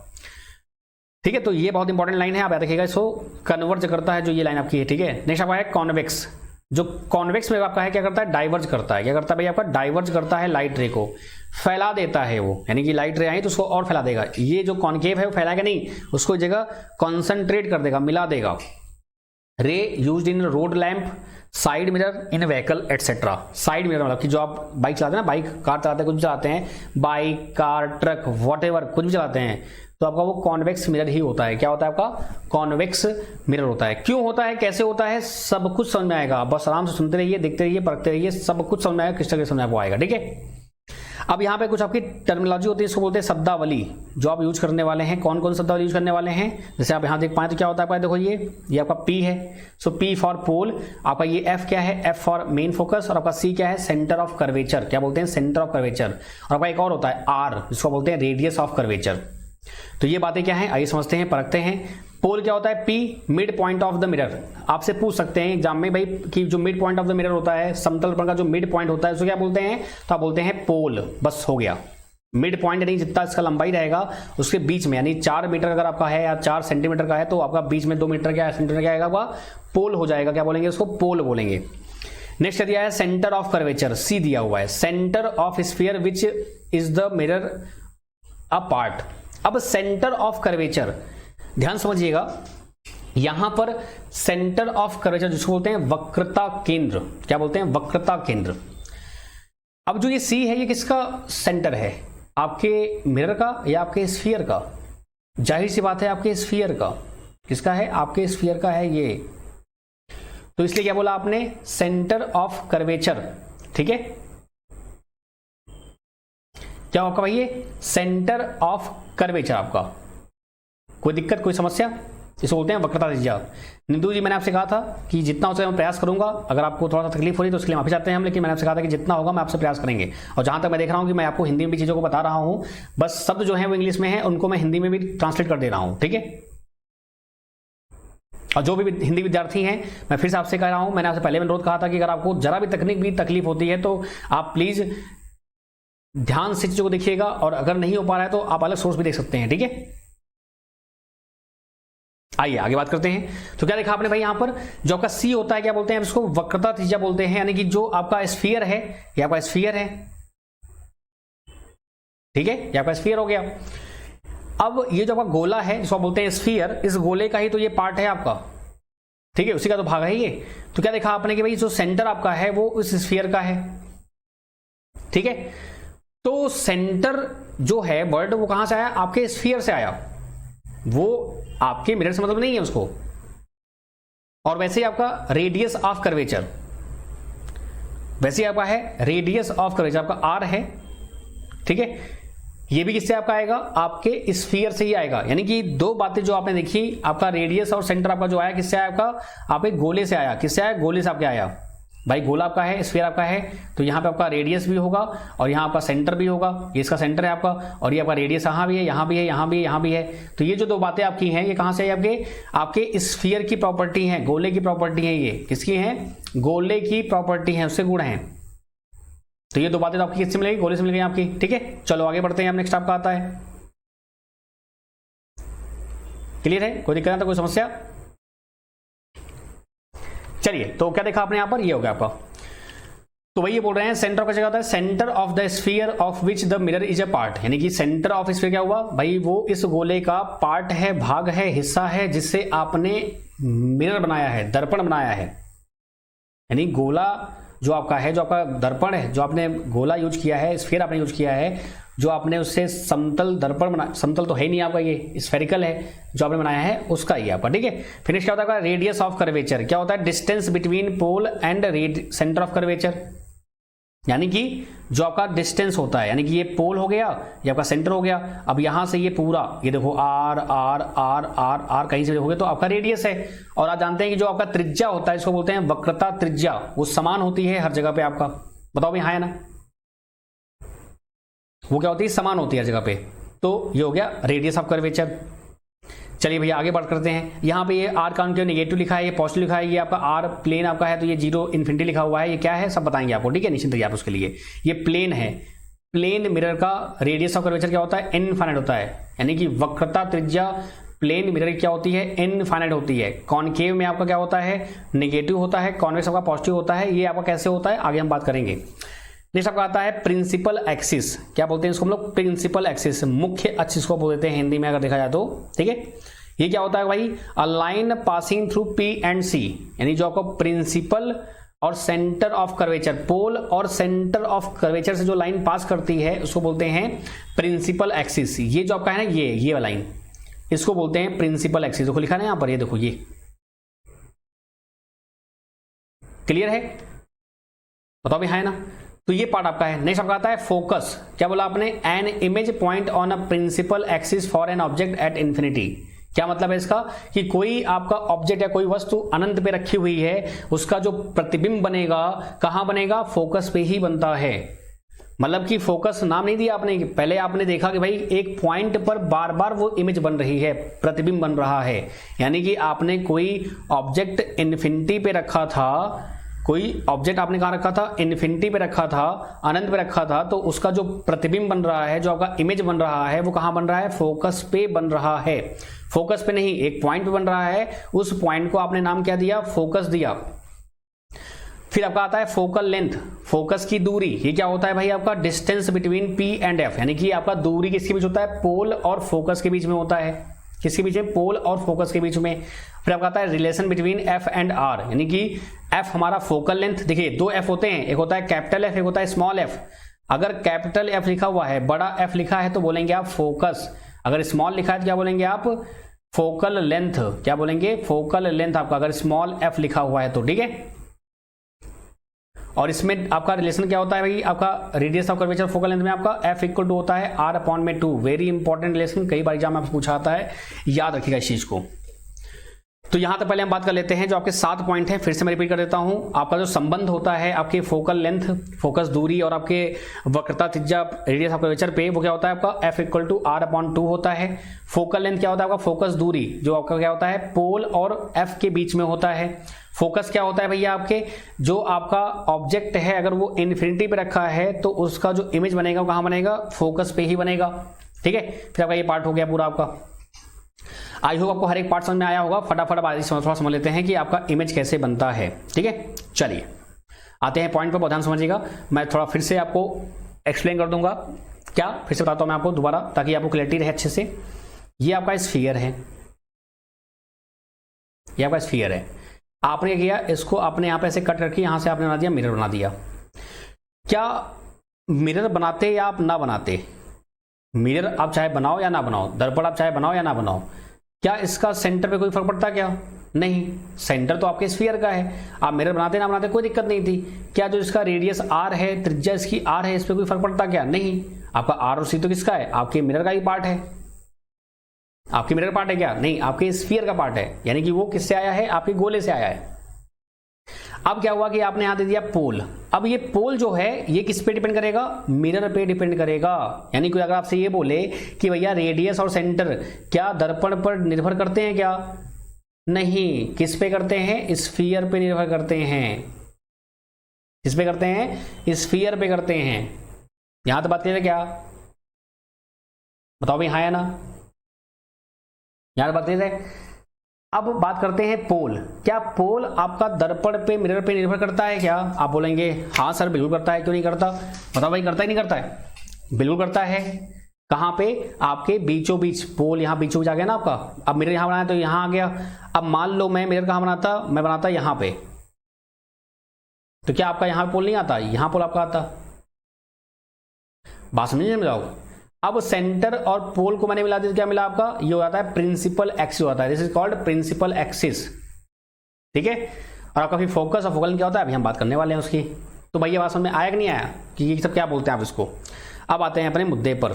[SPEAKER 1] ठीक है। तो ये बहुत इंपॉर्टेंट लाइन है, आप याद रखिएगा इसको। कन्वर्ज करता है जो ये लाइन आपकी है, ठीक है। नेक्स्ट आपका है कॉन्वेक्स। जो कॉन्वेक्स में आपका है क्या करता है? डाइवर्ज करता है। क्या करता है भाई? आपका डाइवर्ज करता है, लाइट रे को फैला देता है वो, यानी कि लाइट रे आई तो उसको और फैला देगा। ये जो कॉनकेव है वो फैलाएगा नहीं, उसको जगह कॉन्सेंट्रेट कर देगा, मिला देगा। रे used in road lamp, side mirror in vehicle etcetera. Side mirror मतलब कि जो आप बाइक चलाते हैं ना, बाइक कार चलाते हैं, कुछ भी चलाते हैं, बाइक कार ट्रक व्हाटएवर कुछ भी चलाते हैं, तो आपका वो कॉन्वेक्स मिरर ही होता है। क्या होता है आपका? कॉन्वेक्स मिरर होता है। क्यों होता है, कैसे होता है, सब कुछ समझ में आएगा। बस आराम से सुनते रहिए, देखते रहिए, परखते रहिए, सब कुछ समझ में आएगा, क्रिस्टल समझ में आएगा, ठीक है। अब यहाँ पे कुछ आपकी टर्मिनोलॉजी होती है, इसको बोलते हैं शब्दावली, जो आप यूज करने वाले हैं। कौन कौन शब्दावली यूज करने वाले हैं? जैसे आप यहाँ देख पाए तो क्या होता है आपका? देखो ये आपका P है, सो P फॉर पोल। आपका ये F क्या है? F for main focus. और आपका C क्या है? Centre of curvature. क्या बोलते हैं? Centre of curvature. और आपका एक और होता है R, जिसको बोलते हैं रेडियस ऑफ कर्वेचर। तो ये बातें क्या है, आइए समझते हैं, परखते हैं। पोल क्या होता है? P mid point of the mirror. आपसे पूछ सकते हैं एग्जाम में भाई कि जो mid point of the mirror होता है, समतल दर्पण का जो मिड पॉइंट होता है, उसको क्या बोलते हैं? तो आप बोलते हैं पोल। बस हो गया। मिड पॉइंट यानी जितना इसका लंबाई रहेगा उसके बीच में, यानी 4 मीटर अगर आपका है या 4 सेंटीमीटर का है, तो आपका बीच में 2 मीटर क्या सेंटीमीटर क्या आएगा? पोल हो जाएगा। क्या बोलेंगे उसको? पोल बोलेंगे। नेक्स्ट दिया है सेंटर ऑफ कर्वेचर, C दिया हुआ है। Centre of sphere which is the mirror a part. अब सेंटर ऑफ कर्वेचर ध्यान समझिएगा, यहां पर सेंटर ऑफ कर्वेचर जिसको बोलते हैं वक्रता केंद्र। क्या बोलते हैं? वक्रता केंद्र। अब जो ये C है, ये किसका सेंटर है? आपके मिरर का या आपके स्फीयर का? जाहिर सी बात है आपके स्फीयर का। किसका है? आपके स्फीयर का है ये। तो इसलिए क्या बोला आपने? सेंटर ऑफ कर्वेचर, ठीक है। क्या आपका भाई? ये सेंटर ऑफ कर्वेचर आपका। कोई दिक्कत, कोई समस्या? इसको बोलते हैं वक्रता त्रिज्या। निंदू जी, मैंने आपसे कहा था कि जितना हो सके मैं प्रयास करूंगा। अगर आपको थोड़ा सा तकलीफ हो रही है तो उसके लिए माफी चाहते हैं हम, लेकिन मैंने आपसे कहा था कि जितना होगा मैं आपसे प्रयास करेंगे। और जहां तक मैं देख रहा हूं कि मैं आपको हिंदी में भी चीजों को बता रहा हूं, बस शब्द जो है वो इंग्लिश में है, उनको मैं हिंदी में भी ट्रांसलेट कर दे रहा हूं, ठीक है। और जो भी हिंदी विद्यार्थी हैं, मैं फिर से आपसे कह रहा हूं, मैंने आपसे पहले में अनुरोध कहा था कि अगर आपको जरा भी तकलीफ होती है तो आप प्लीज ध्यान से चीजों को देखिएगा, और अगर नहीं हो पा रहा है तो आप अलग सोर्स भी देख सकते हैं, ठीक है। आइए आगे बात करते हैं। तो क्या देखा आपने भाई, यहां पर जो आपका सी होता है क्या बोलते हैं इसको, वक्रता त्रिज्या बोलते हैं, यानी कि जो आपका स्फीयर है, ये आपका स्फीयर है, ठीक है, ये आपका स्फीयर हो गया। अब ये जो आपका गोला है जिसको बोलते हैं स्फीयर, इस गोले का ही तो ये पार्ट है आपका, ठीक है, उसी का तो भाग है ये। तो क्या देखा आपने कि भाई जो सेंटर आपका है वो इस स्फीयर का है, ठीक है। तो सेंटर जो है वर्ड वो कहां से आया, आपके स्फीयर से आया, वो आपके मिरर से मतलब नहीं है उसको। और वैसे ही आपका रेडियस ऑफ कर्वेचर, वैसे ही आपका है रेडियस ऑफ कर्वेचर, आपका आर है, ठीक है, ये भी किससे आपका आएगा, आपके स्फीयर से ही आएगा। यानी कि दो बातें जो आपने देखी, आपका रेडियस और सेंटर आपका जो आया किससे आया, आपका आपके गोले से आया, किससे आया, गोले से आपके आया। भाई गोला आपका है, स्फीयर आपका है, तो यहाँ पे आपका रेडियस भी होगा और यहाँ आपका सेंटर भी होगा, ये इसका सेंटर है आपका, और ये आपका रेडियस यहाँ भी है, यहाँ भी है, यहाँ भी है, यहाँ भी है। तो ये जो दो बातें आपकी हैं ये कहाँ से है, आपके स्फीयर की प्रॉपर्टी है, गोले की प्रॉपर्टी है, ये किसकी है, गोले की प्रॉपर्टी है, उससे गुण है। तो ये दो बातें तो आपकी किससे मिलेगी, गोले से मिल गई आपकी, ठीक है। चलो आगे बढ़ते हैं, नेक्स्ट आपका आता है, क्लियर है, कोई दिक्कत नहीं, कोई समस्या। चलिए, तो क्या देखा आपने यहां पर, ये हो गया आपका। तो वही ये बोल रहे हैं सेंटर का जगह होता है, centre of the sphere of which the mirror is a part, यानी कि सेंटर ऑफ स्फीयर क्या हुआ भाई, वो इस गोले का पार्ट है, भाग है, हिस्सा है, जिससे आपने मिरर बनाया है, दर्पण बनाया है। यानी गोला जो आपका है, जो आपका दर्पण है, जो आपने गोला यूज किया है, स्फीयर आपने यूज किया है, जो आपने उससे समतल दर्पण बना, समतल तो है ही नहीं आपका, ये स्फेरिकल है जो आपने बनाया है, उसका ही आपका, ठीक है। फिनिश क्या होता है, रेडियस ऑफ कर्वेचर क्या होता है, distance between pole and centre of curvature, यानी कि जो आपका डिस्टेंस होता है, यानी कि ये पोल हो गया, ये आपका सेंटर हो गया। अब यहां से ये पूरा, ये देखो R R R R R कहीं से देखोगे तो आपका रेडियस है। और आप जानते हैं कि जो आपका त्रिज्या होता है इसको बोलते हैं वक्रता त्रिज्या, वो समान होती है हर जगह पे आपका, बताओ भाई हाँ है ना, वो क्या होती है, समान होती है हर जगह पे। तो ये हो गया रेडियस ऑफ कर्वेचर। चलिए भैया आगे बात करते हैं। यहाँ पे ये आर कॉन्केव नेगेटिव लिखा है, ये पॉजिटिव लिखा है, ये आपका आर प्लेन आपका है, तो ये 0 इन्फिनिटी लिखा हुआ है, ये क्या है सब बताएंगे आपको, ठीक है, निश्चिंत रहिए आप उसके लिए। ये प्लेन है, प्लेन मिरर का रेडियस ऑफ कर्वेचर क्या होता है, इनफाइनाइट होता है, यानी कि वक्रता त्रिज्या प्लेन मिरर क्या होती है, इनफाइनाइट होती है। कॉन्केव में आपका क्या होता है, नेगेटिव होता है, कॉन्वेक्स आपका पॉजिटिव होता है। ये आपका कैसे होता है आगे हम बात करेंगे। नेक्स्ट आपका आता है प्रिंसिपल एक्सिस, क्या बोलते हैं इसको हम लोग, प्रिंसिपल एक्सिस, मुख्य अक्ष इसको बोलते हैं हिंदी में अगर देखा जाए तो, ठीक है। ये क्या होता है भाई, a line passing through P and C, यानी जो आपको प्रिंसिपल और सेंटर ऑफ कर्वेचर, पोल और सेंटर ऑफ कर्वेचर से जो लाइन पास करती है उसको बोलते हैं प्रिंसिपल एक्सिस। ये जो आपका है ना, ये वाला लाइन, इसको बोलते हैं प्रिंसिपल एक्सिस। देखो लिखा ना यहां पर, ये देखो, ये क्लियर है, बताओ भी है ना। तो ये पार्ट आपका है। नेक्स्ट आपका आता है फोकस, क्या बोला आपने, an image point on a principal axis for an object at infinity. क्या मतलब है इसका, कि कोई आपका ऑब्जेक्ट या कोई वस्तु अनंत पे रखी हुई है, उसका जो प्रतिबिंब बनेगा कहां बनेगा, फोकस पे ही बनता है। मतलब कि फोकस नाम नहीं दिया आपने, पहले आपने देखा कि भाई एक पॉइंट पर बार बार वो इमेज बन रही है, प्रतिबिंब बन रहा है। यानी कि आपने कोई ऑब्जेक्ट इन्फिनिटी पे रखा था, कोई ऑब्जेक्ट आपने कहां रखा था, इन्फिनिटी पे रखा था, अनंत पे रखा था, तो उसका जो प्रतिबिंब बन रहा है, जो आपका इमेज बन रहा है, वो कहां बन रहा है, फोकस पे बन रहा है। फोकस पे नहीं, एक पॉइंट पे बन रहा है, उस पॉइंट को आपने नाम क्या दिया, फोकस दिया। फिर आपका आता है फोकल लेंथ, फोकस की दूरी। ये क्या होता है भाई, आपका distance between P and F, यानी कि आपका दूरी किसके बीच होता है, पोल और फोकस के बीच में होता है। किसके बीच में, पोल और फोकस के बीच में। फिर आपका आता है relation between F and R, यानी कि एफ हमारा फोकल लेंथ। देखिए दो एफ होते हैं, एक होता है कैपिटल एफ, एक होता है स्मॉल एफ। अगर कैपिटल एफ लिखा हुआ है, बड़ा एफ लिखा है, तो बोलेंगे आप फोकस। अगर स्मॉल लिखा है तो क्या बोलेंगे आप, फोकल लेंथ। क्या बोलेंगे, फोकल लेंथ आपका, अगर स्मॉल एफ लिखा हुआ है तो, ठीक है। और इसमें आपका रिलेशन क्या होता है भाई, आपका radius of curvature focal length में आपका एफ इक्वल टू होता है आर अपॉन में 2। वेरी इंपॉर्टेंट रिलेशन, कई बार एग्जाम में आपसे पूछा आता है, याद रखिएगा इस चीज को। तो यहां तक पहले हम बात कर लेते हैं जो आपके 7 पॉइंट हैं, फिर से मैं रिपीट कर देता हूं। आपका जो संबंध होता है आपके फोकल लेंथ, फोकस दूरी और आपके वक्रता त्रिज्या रेडियस ऑफ कर्वेचर पे, वो क्या होता है आपका F equal to R upon 2 होता है। फोकल लेंथ क्या होता है आपका, फोकस दूरी, जो आपका क्या होता है, पोल और एफ के बीच में होता है। फोकस क्या होता है भैया, आपके जो आपका ऑब्जेक्ट है अगर वो इन्फिनिटी पे रखा है तो उसका जो इमेज बनेगा वो कहां बनेगा, फोकस पे ही बनेगा, ठीक है। फिर आपका ये पार्ट हो गया पूरा आपका। आई होप आपको हर एक पार्ट समझ में आया होगा। फटाफट थोड़ा समझ लेते हैं कि आपका इमेज कैसे बनता है, ठीक है। चलिए आते हैं पॉइंट पर, बहुत ध्यान समझिएगा। मैं थोड़ा फिर से आपको एक्सप्लेन कर दूंगा, क्या फिर से बताता हूं मैं आपको दोबारा, ताकि आपको क्लैरिटी रहे अच्छे से। ये आपका स्फीयर है, ये आपका स्फीयर है। आपने किया इसको, आपने यहाँ पे ऐसे कट करके यहाँ से आपने बना दिया मिरर बना दिया। क्या मिरर बनाते या आप ना बनाते, मिरर आप चाहे बनाओ या ना बनाओ, दर्पण आप चाहे बनाओ या ना बनाओ, क्या इसका सेंटर पे कोई फर्क पड़ता क्या? नहीं, सेंटर तो आपके स्फीयर का है। आप मिरर बनाते ना बनाते कोई दिक्कत नहीं थी। क्या जो इसका रेडियस आर है, त्रिज्या इसकी आर है, इस पर कोई फर्क पड़ता क्या? नहीं। आपका आर और सी तो किसका है? आपके मिरर का ही पार्ट है। आपके मिरर पार्ट है क्या? नहीं, आपके स्फीयर का पार्ट है, यानी कि वो किससे आया है? आपके गोले से आया है। अब क्या हुआ कि आपने यहां दे दिया पोल। अब ये पोल जो है ये किस पे डिपेंड करेगा? मिरर पे डिपेंड करेगा। यानी कि अगर आपसे ये बोले कि भैया रेडियस और सेंटर क्या दर्पण पर निर्भर करते हैं क्या? नहीं। किस पे करते हैं? स्फीयर पे निर्भर करते हैं। किस पे करते हैं? स्फीयर पे करते हैं। यहां तो बात करिए क्या? बताओ भाई, हाँ या ना? यहां बात करिए। अब बात करते हैं पोल। क्या पोल आपका दर्पण पे मिरर पे निर्भर करता है क्या? आप बोलेंगे हाँ सर बिल्कुल करता है, क्यों नहीं करता? बताओ भाई, करता ही नहीं करता है? बिल्कुल करता है। कहां पे? आपके बीचों बीच। पोल यहां बीचों बीच आ गया ना आपका। अब मिरर यहां बनाया तो यहां आ गया। अब मान लो मैं मिरर कहां बनाता, मैं बनाता यहां पे, तो क्या आपका यहां पोल नहीं आता? यहां पोल आपका आता। बात समझिए जाओ। अब सेंटर और पोल को मैंने मिला दिया, क्या मिला आपका? ये हो जाता है प्रिंसिपल एक्सिस होता है। This is called principal axis, ठीक है। और आपका फिर फोकस और फोकल क्या होता है, अभी हम बात करने वाले हैं उसकी। तो भैया बात समझ में आया कि नहीं आया कि ये सब क्या बोलते हैं आप इसको? अब आते हैं अपने मुद्दे पर,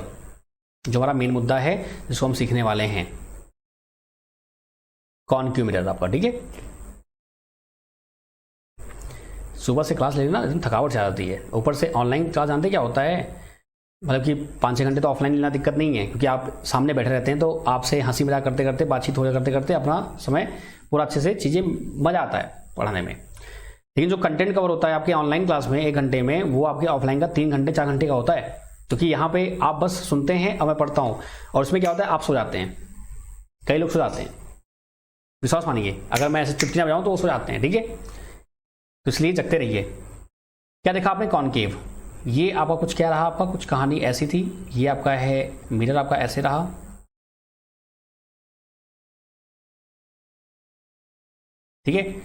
[SPEAKER 1] जो हमारा मेन मुद्दा है जिसको हम सीखने वाले हैं, कॉनकेव मिरर आपका, ठीक है। सुबह से क्लास ले लेना, थकावट आ जाती है, ऊपर से ऑनलाइन क्लास जानते क्या होता है, मतलब कि 5-6 घंटे तो ऑफलाइन लेना दिक्कत नहीं है, क्योंकि आप सामने बैठे रहते हैं तो आपसे हंसी मजाक करते करते, बातचीत हो करते करते अपना समय पूरा अच्छे से चीज़ें मजा आता है पढ़ाने में। लेकिन जो कंटेंट कवर होता है आपके ऑनलाइन क्लास में 1 घंटे में, वो आपके ऑफलाइन का 3 घंटे 4 घंटे का होता है। क्योंकि यहाँ पे आप बस सुनते हैं और मैं पढ़ता हूँ, और उसमें क्या होता है आप सो जाते हैं, कई लोग सो जाते हैं, विश्वास मानिए। अगर मैं ऐसे चुटकी ना बजाऊँ तो वो सो जाते हैं, ठीक है। तो इसलिए जगते रहिए। क्या देखा आपने? कॉनकेव। ये आपका कुछ क्या रहा, आपका कुछ कहानी ऐसी थी। ये आपका है मिरर, आपका ऐसे रहा, ठीक है।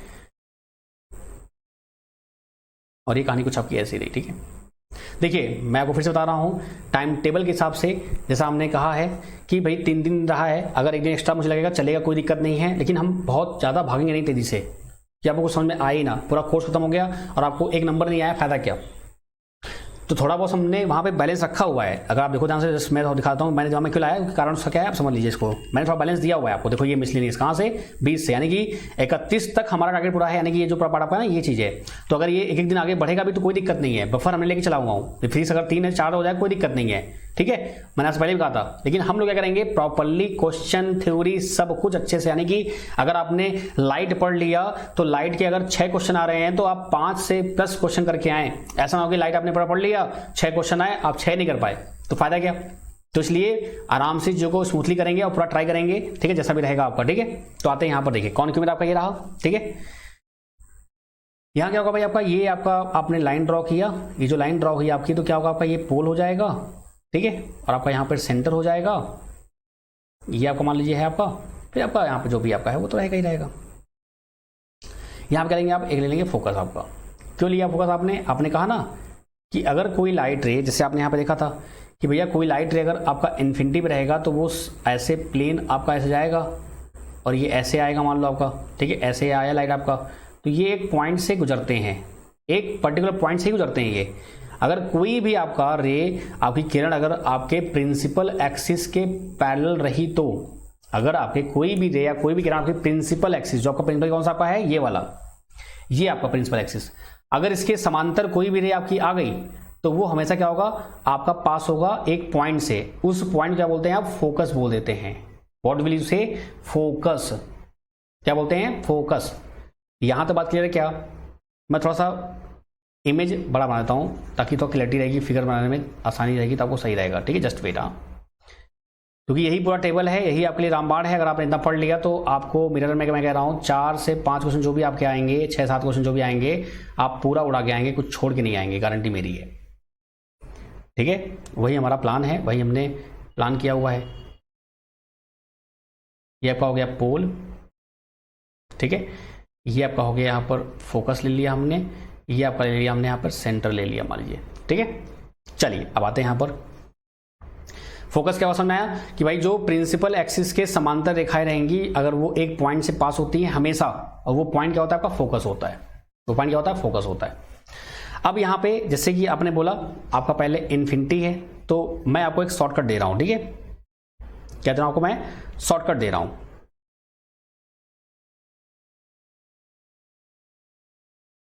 [SPEAKER 1] और ये कहानी कुछ आपकी ऐसी रही, ठीक है। देखिए मैं आपको फिर से बता रहा हूँ, टाइम टेबल के हिसाब से जैसा हमने कहा है कि भाई 3 दिन रहा है, अगर 1 दिन एक्स्ट्रा मुझे लगेगा चलेगा, कोई दिक्कत नहीं है। लेकिन हम बहुत ज़्यादा भागेंगे नहीं तेजी से, कि आपको समझ में आए ही ना, पूरा कोर्स खत्म हो गया और आपको 1 नंबर नहीं आया, फायदा क्या? तो थोड़ा बहुत हमने वहाँ पे बैलेंस रखा हुआ है। अगर आप देखो ध्यान से, जस्ट मैं दिखाता हूँ मैंने जहाँ में क्यों लाया, कारण उसका क्या है आप समझ लीजिए इसको। मैंने थोड़ा बैलेंस दिया हुआ है आपको, देखो ये मिसलिनियस कहाँ से 20 से, यानी कि 31 तक हमारा टारगेट पूरा है, यानी कि ये जो पार्ट आपका ना ये चीज़ है। तो अगर ये एक दिन आगे बढ़ेगा भी तो कोई दिक्कत नहीं है, बफर हमने लेके चलाऊंगा हूँ, फीस अगर 3 या 4 हो जाए कोई दिक्कत नहीं है, ठीक है। मैंने आपसे पहले भी कहा था। लेकिन हम लोग क्या करेंगे, प्रॉपरली क्वेश्चन थ्योरी सब कुछ अच्छे से, यानी कि अगर आपने लाइट पढ़ लिया तो लाइट के अगर 6 क्वेश्चन आ रहे हैं तो आप 5 से प्लस क्वेश्चन करके आए। ऐसा ना हो कि लाइट आपने पढ़ लिया, 6 क्वेश्चन आए, आप 6 नहीं कर पाए, तो फायदा क्या? तो इसलिए आराम से जो को स्मूथली करेंगे और पूरा ट्राई करेंगे, ठीक है, जैसा भी रहेगा आपका, ठीक है। तो आते हैं यहाँ पर, देखिए कॉनकेव मिरर आपका ये रहा, ठीक है। यहाँ क्या होगा भाई आपका, ये आपका आपने लाइन ड्रॉ किया, ये जो लाइन ड्रॉ हुई आपकी, तो क्या होगा आपका, ये पोल हो जाएगा, ठीक है। और आपका यहाँ पर सेंटर हो जाएगा, ये आपका मान लीजिए है आपका, फिर आपका यहाँ पे जो भी आपका है वो तो रहेगा ही रहेगा। यहाँ पे करेंगे आप एक ले लेंगे फोकस आपका। क्यों लिया फोकस आपने? आपने कहा ना कि अगर कोई लाइट रे, जैसे आपने यहाँ पे देखा था कि भैया कोई लाइट रे अगर आपका इन्फिनिटी पे रहेगा तो वो ऐसे प्लेन आपका ऐसे जाएगा और ये ऐसे आएगा, मान लो आपका, ठीक है, ऐसे आया लाइट आपका, तो ये एक पॉइंट से गुजरते हैं, एक पर्टिकुलर पॉइंट से ही गुजरते हैं ये। अगर कोई भी आपका रे, आपकी किरण अगर आपके प्रिंसिपल एक्सिस के पैरेलल रही, तो अगर आपके कोई भी रे या कोई भी किरण आपके प्रिंसिपल एक्सिस, जो आपका प्रिंसिपल कौन सा आपका है, ये वाला, ये आपका प्रिंसिपल एक्सिस, अगर इसके समांतर कोई भी रे आपकी आ गई तो वो हमेशा क्या होगा, आपका पास होगा एक पॉइंट से। उस पॉइंट क्या बोलते हैं आप, फोकस बोल देते हैं। व्हाट विल यू से, फोकस। क्या बोलते हैं, फोकस। यहां तो बात क्लियर है क्या? मैं थोड़ा सा इमेज बड़ा बना देता हूं ताकि तो क्लैरिटी रहेगी, फिगर बनाने में आसानी रहेगी, तो आपको सही रहेगा, ठीक है। Just wait. क्योंकि यही पूरा टेबल है, यही आपके लिए रामबाण है। अगर आपने इतना पढ़ लिया तो आपको मिरर में मैं कह रहा हूँ 4 से 5 क्वेश्चन जो भी आपके आएंगे, 6-7 क्वेश्चन जो भी आएंगे, आप पूरा उड़ा के आएंगे, कुछ छोड़ के नहीं आएंगे, गारंटी मेरी है। ठीक है, वही हमारा प्लान है, वही हमने प्लान किया हुआ है। ये आपका हो गया पोल, ठीक है। ये आपका हो गया यहाँ पर फोकस ले लिया हमने, ये आपका ले लिया हमने यहाँ पर सेंटर ले लिया मान लीजिए, ठीक है। चलिए अब आते हैं यहाँ पर फोकस। क्या समझ में आया कि भाई जो प्रिंसिपल एक्सिस के समांतर रेखाएं रहेंगी, अगर वो एक पॉइंट से पास होती हैं हमेशा, और वो पॉइंट क्या होता है आपका फोकस होता है। वो पॉइंट क्या होता है फोकस होता है। अब यहाँ पे जैसे कि आपने बोला आपका पहले इन्फिनिटी है, तो मैं आपको एक शॉर्टकट दे रहा हूं, ठीक है। क्या दे रहा हूं आपको मैं? शॉर्टकट दे रहा हूं।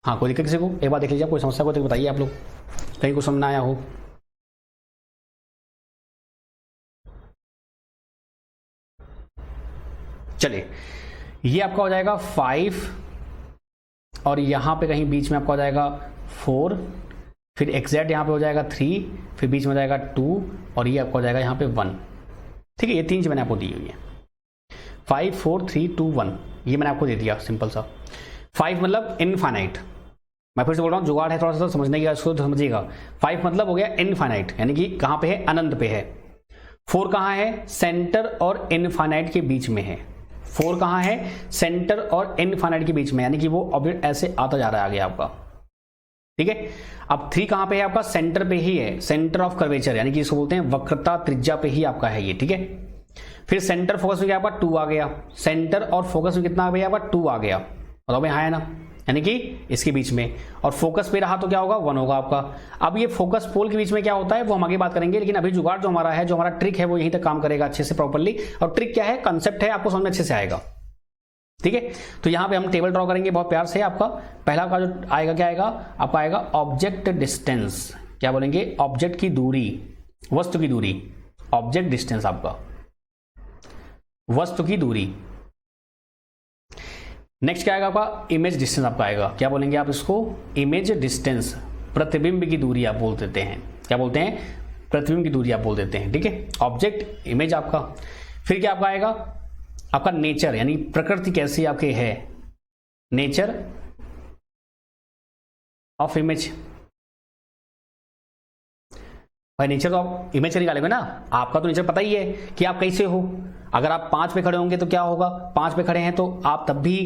[SPEAKER 1] हाँ, कोई दिक्कत किसी को? एक बार देख लीजिए, कोई समस्या को तो बताइए आप लोग, कहीं कुछ समझ ना आया हो। चलिए, ये आपका हो जाएगा 5 और यहां पे कहीं बीच में आपका हो जाएगा 4, फिर एग्जैक्ट यहां पे हो जाएगा 3, फिर बीच में हो जाएगा 2 और ये आपका हो जाएगा यहां पे 1। ठीक है, ये 3 चीज मैंने आपको दी हुई है, 5 4 3 2 1, ये मैंने आपको दे दिया सिंपल सा। 5 मतलब इनफाइनाइट, मैं फिर से बोल रहा हूँ, जुगाड़ है थोड़ा सा समझने का, इसको समझिएगा। 5 मतलब हो गया इनफाइनाइट, यानी कि कहां पे है? अनंत पे है। 4 कहां है? सेंटर और इनफाइनाइट के बीच में है। 4 कहां है? सेंटर और इनफाइनाइट के बीच में, यानी कि वो ऑब्जेक्ट ऐसे आता जा रहा है आगे आपका, ठीक है। अब 3 कहां पे है आपका? सेंटर पे ही है, सेंटर ऑफ कर्वेचर, यानी कि इसको बोलते हैं वक्रता त्रिज्या पे ही आपका है ये, ठीक है। फिर सेंटर फोकस में क्या आपका 2 आ गया, सेंटर और फोकस में कितना आ गया आपका 2 आ गया, बताओ भाई हाँ है ना, यानी कि इसके बीच में, और फोकस पे रहा तो क्या होगा 1 होगा आपका। अब ये फोकस पोल के बीच में क्या होता है वो हम आगे बात करेंगे, लेकिन अभी जुगाड़ जो हमारा है, जो हमारा ट्रिक है वो यहीं तक काम करेगा अच्छे से प्रॉपर्ली। और ट्रिक क्या है, कंसेप्ट है, आपको समझ में अच्छे से आएगा, ठीक है। तो यहां पे हम टेबल ड्रॉ करेंगे बहुत प्यार से। आपका पहला का जो आएगा क्या आएगा आपका? आएगा ऑब्जेक्ट डिस्टेंस, क्या बोलेंगे? ऑब्जेक्ट की दूरी, वस्तु की दूरी, ऑब्जेक्ट डिस्टेंस आपका, वस्तु की दूरी। नेक्स्ट क्या आएगा आपका? इमेज डिस्टेंस आपका आएगा, क्या बोलेंगे आप इसको? इमेज डिस्टेंस, प्रतिबिंब की दूरी आप बोल देते हैं, क्या बोलते हैं? प्रतिबिंब की दूरी आप बोल देते हैं, ठीक है। ऑब्जेक्ट इमेज आपका। फिर क्या आपका आएगा? आपका नेचर, यानी प्रकृति कैसी आपके है, नेचर ऑफ इमेज। भाई नेचर तो आप इमेज से निकालेंगे ना, आपका तो नेचर पता ही है कि आप कैसे हो। अगर आप 5 पे खड़े होंगे तो क्या होगा? 5 पे खड़े हैं तो आप तब भी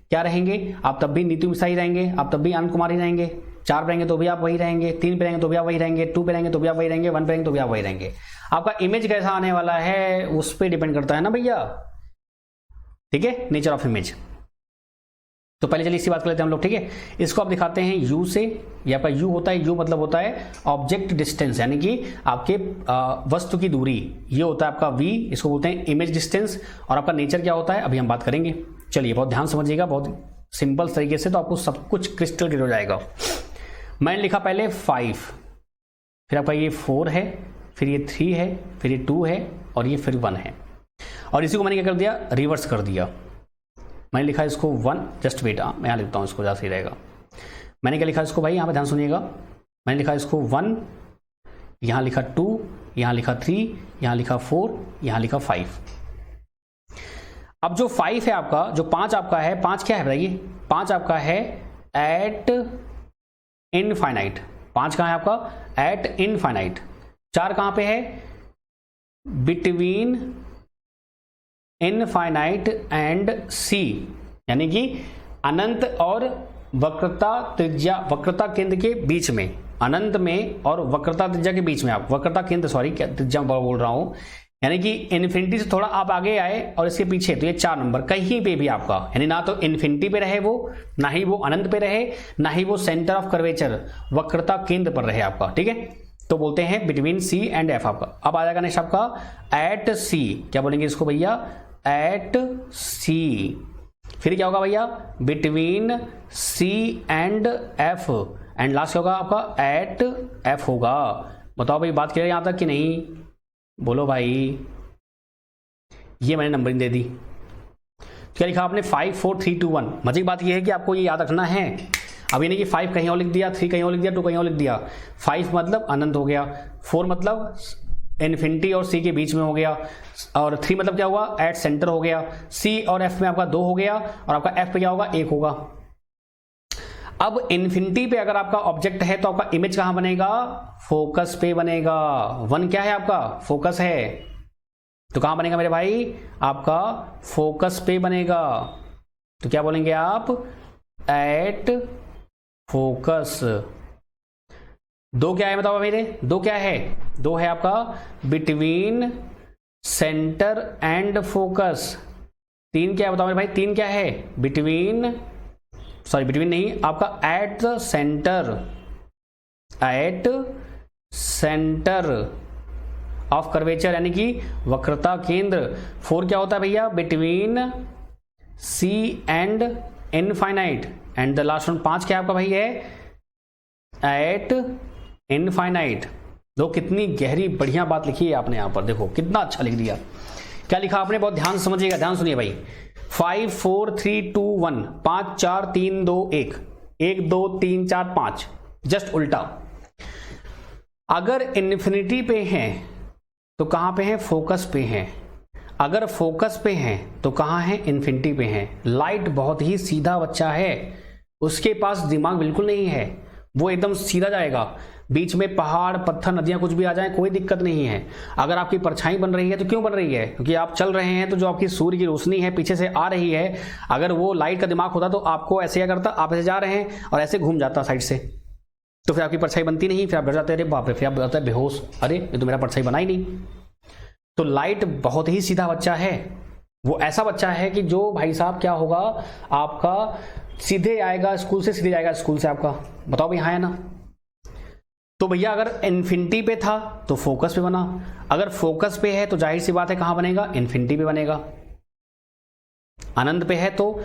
[SPEAKER 1] क्या रहेंगे? आप तब भी नीतू मिश्रा ही रहेंगे, आप तब भी आनंद कुमार ही रहेंगे। 4 पे रहेंगे तो भी आप वही रहेंगे, 3 पे रहेंगे तो भी आप वही रहेंगे, 2 पे रहेंगे तो भी आप वही रहेंगे, 1 पे रहेंगे तो भी आप वही रहेंगे। आपका इमेज कैसा आने वाला है उस पर डिपेंड करता है ना भैया, ठीक है। Nature of image. तो पहले चलिए इसकी बात कर लेते हैं हम लोग, ठीक है। इसको आप दिखाते हैं यू से, ये आपका यू होता है, यू मतलब होता है ऑब्जेक्ट डिस्टेंस, यानी कि आपके वस्तु की दूरी, ये होता है आपका वी, इसको बोलते हैं इमेज डिस्टेंस। और आपका नेचर क्या होता है अभी हम बात करेंगे। चलिए बहुत ध्यान समझिएगा, बहुत सिंपल तरीके से, तो आपको सब कुछ क्रिस्टल क्लियर हो जाएगा। मैंने लिखा पहले 5, फिर आपका ये 4 है, फिर ये 3 है, फिर ये 2 है और ये फिर 1 है। और इसी को मैंने क्या कर दिया? रिवर्स कर दिया। मैंने लिखा इसको 1, जस्ट वेट, मैं यहाँ लिखता हूँ इसको, ज़्यादा सही रहेगा। मैंने क्या लिखा इसको भाई, यहाँ पे ध्यान सुनिएगा। मैंने लिखा इसको 1, यहाँ लिखा 2, यहाँ लिखा 3, यहाँ लिखा 4, यहाँ लिखा 5। अब जो 5 है आपका, जो 5 आपका है, 5 क्या है बताइए? 5 आपका है एट इनफाइनाइट। 5 कहाँ है आपका? Eight infinite. 4 कहाँ पे है? बिटवीन इनफाइनाइट एंड सी, यानी कि अनंत और वक्रता त्रिज्या, वक्रता केंद्र के बीच में, अनंत में और वक्रता त्रिज्या के बीच में, आप वक्रता केंद्र, सॉरी क्या त्रिज्या बोल रहा हूं, यानी कि इन्फिनिटी से थोड़ा आप आगे आए और इसके पीछे, तो ये 4 नंबर कहीं पे भी आपका, यानी ना तो इन्फिनिटी पे रहे वो, ना ही वो अनंत पे रहे, ना ही वो सेंटर ऑफ कर्वेचर वक्रता केंद्र पर रहे आपका, ठीक है। तो बोलते हैं बिटवीन सी एंड एफ आपका। अब आ जाएगा नेक्स्ट आपका एट सी, क्या बोलेंगे इसको भैया? At C. फिर क्या होगा भैया? Between C and F, and last क्या होगा आपका? एट एफ होगा। बताओ भाई बात क्लियर यहां तक कि नहीं? बोलो भाई। ये मैंने नंबरिंग दे दी, क्या लिखा आपने? 5 4 3 2 1। मजे की बात यह है कि आपको ये याद रखना है। अब ये नहीं कि 5 कहीं और लिख दिया, 3 कहीं और लिख दिया, 2 कहीं और लिख दिया। 5 मतलब अनंत हो गया, 4 मतलब इन्फिनिटी और सी के बीच में हो गया, और 3 मतलब क्या हुआ, एट सेंटर हो गया। सी और एफ में आपका 2 हो गया, और आपका एफ पे क्या होगा, 1 होगा। अब इन्फिनिटी पे अगर आपका ऑब्जेक्ट है तो आपका इमेज कहां बनेगा, फोकस पे बनेगा। 1 क्या है आपका, फोकस है, तो कहां बनेगा मेरे भाई, आपका फोकस पे बनेगा। तो क्या बोलेंगे आप, एट फोकस। 2 क्या है बताओ मेरे, 2 क्या है, 2 है आपका बिटवीन सेंटर एंड फोकस। 3 क्या है बताओ मेरे भाई, 3 क्या है, बिटवीन नहीं, आपका at the centre, at centre of curvature, यानी कि वक्रता केंद्र। 4 क्या होता है भैया, between C and infinite, and the last one 5 क्या आपका भाई है, एट इनफाइनाइट। दो कितनी गहरी बढ़िया बात लिखी है आपने यहां पर, देखो कितना अच्छा लिख दिया। क्या लिखा आपने, बहुत ध्यान समझिएगा, ध्यान सुनिए भाई। 5 4 3 2 1, 5 4 3 2 1, 1 2 3 4 5, जस्ट उल्टा। अगर इन्फिनिटी पे हैं तो कहां पे हैं, फोकस पे हैं। अगर फोकस पे हैं तो कहां है, इन्फिनिटी पे हैं। लाइट बहुत ही सीधा बच्चा है, उसके पास दिमाग बिल्कुल नहीं है, वो एकदम सीधा जाएगा। बीच में पहाड़ पत्थर नदियां कुछ भी आ जाए कोई दिक्कत नहीं है। अगर आपकी परछाई बन रही है तो क्यों बन रही है, क्योंकि आप चल रहे हैं, तो जो आपकी सूर्य की रोशनी है पीछे से आ रही है, अगर वो लाइट का दिमाग होता तो आपको ऐसे क्या करता, आप ऐसे जा रहे हैं और ऐसे घूम जाता साइड से, तो फिर आपकी परछाई बनती नहीं, फिर आप डर जाते, अरे बाप रे, फिर आप जाते बेहोश, अरे ये तो मेरा परछाई बना ही नहीं। तो लाइट बहुत ही सीधा बच्चा है, वो ऐसा बच्चा है कि जो भाई साहब क्या होगा, आपका सीधे आएगा स्कूल से, सीधे जाएगा स्कूल से आपका। बताओ भाई, हाँ है ना। तो भैया अगर इन्फिनिटी पे था तो फोकस पे बना, अगर फोकस पे है तो जाहिर सी बात है कहां बनेगा, इन्फिनिटी पे बनेगा। अनंत पे है तो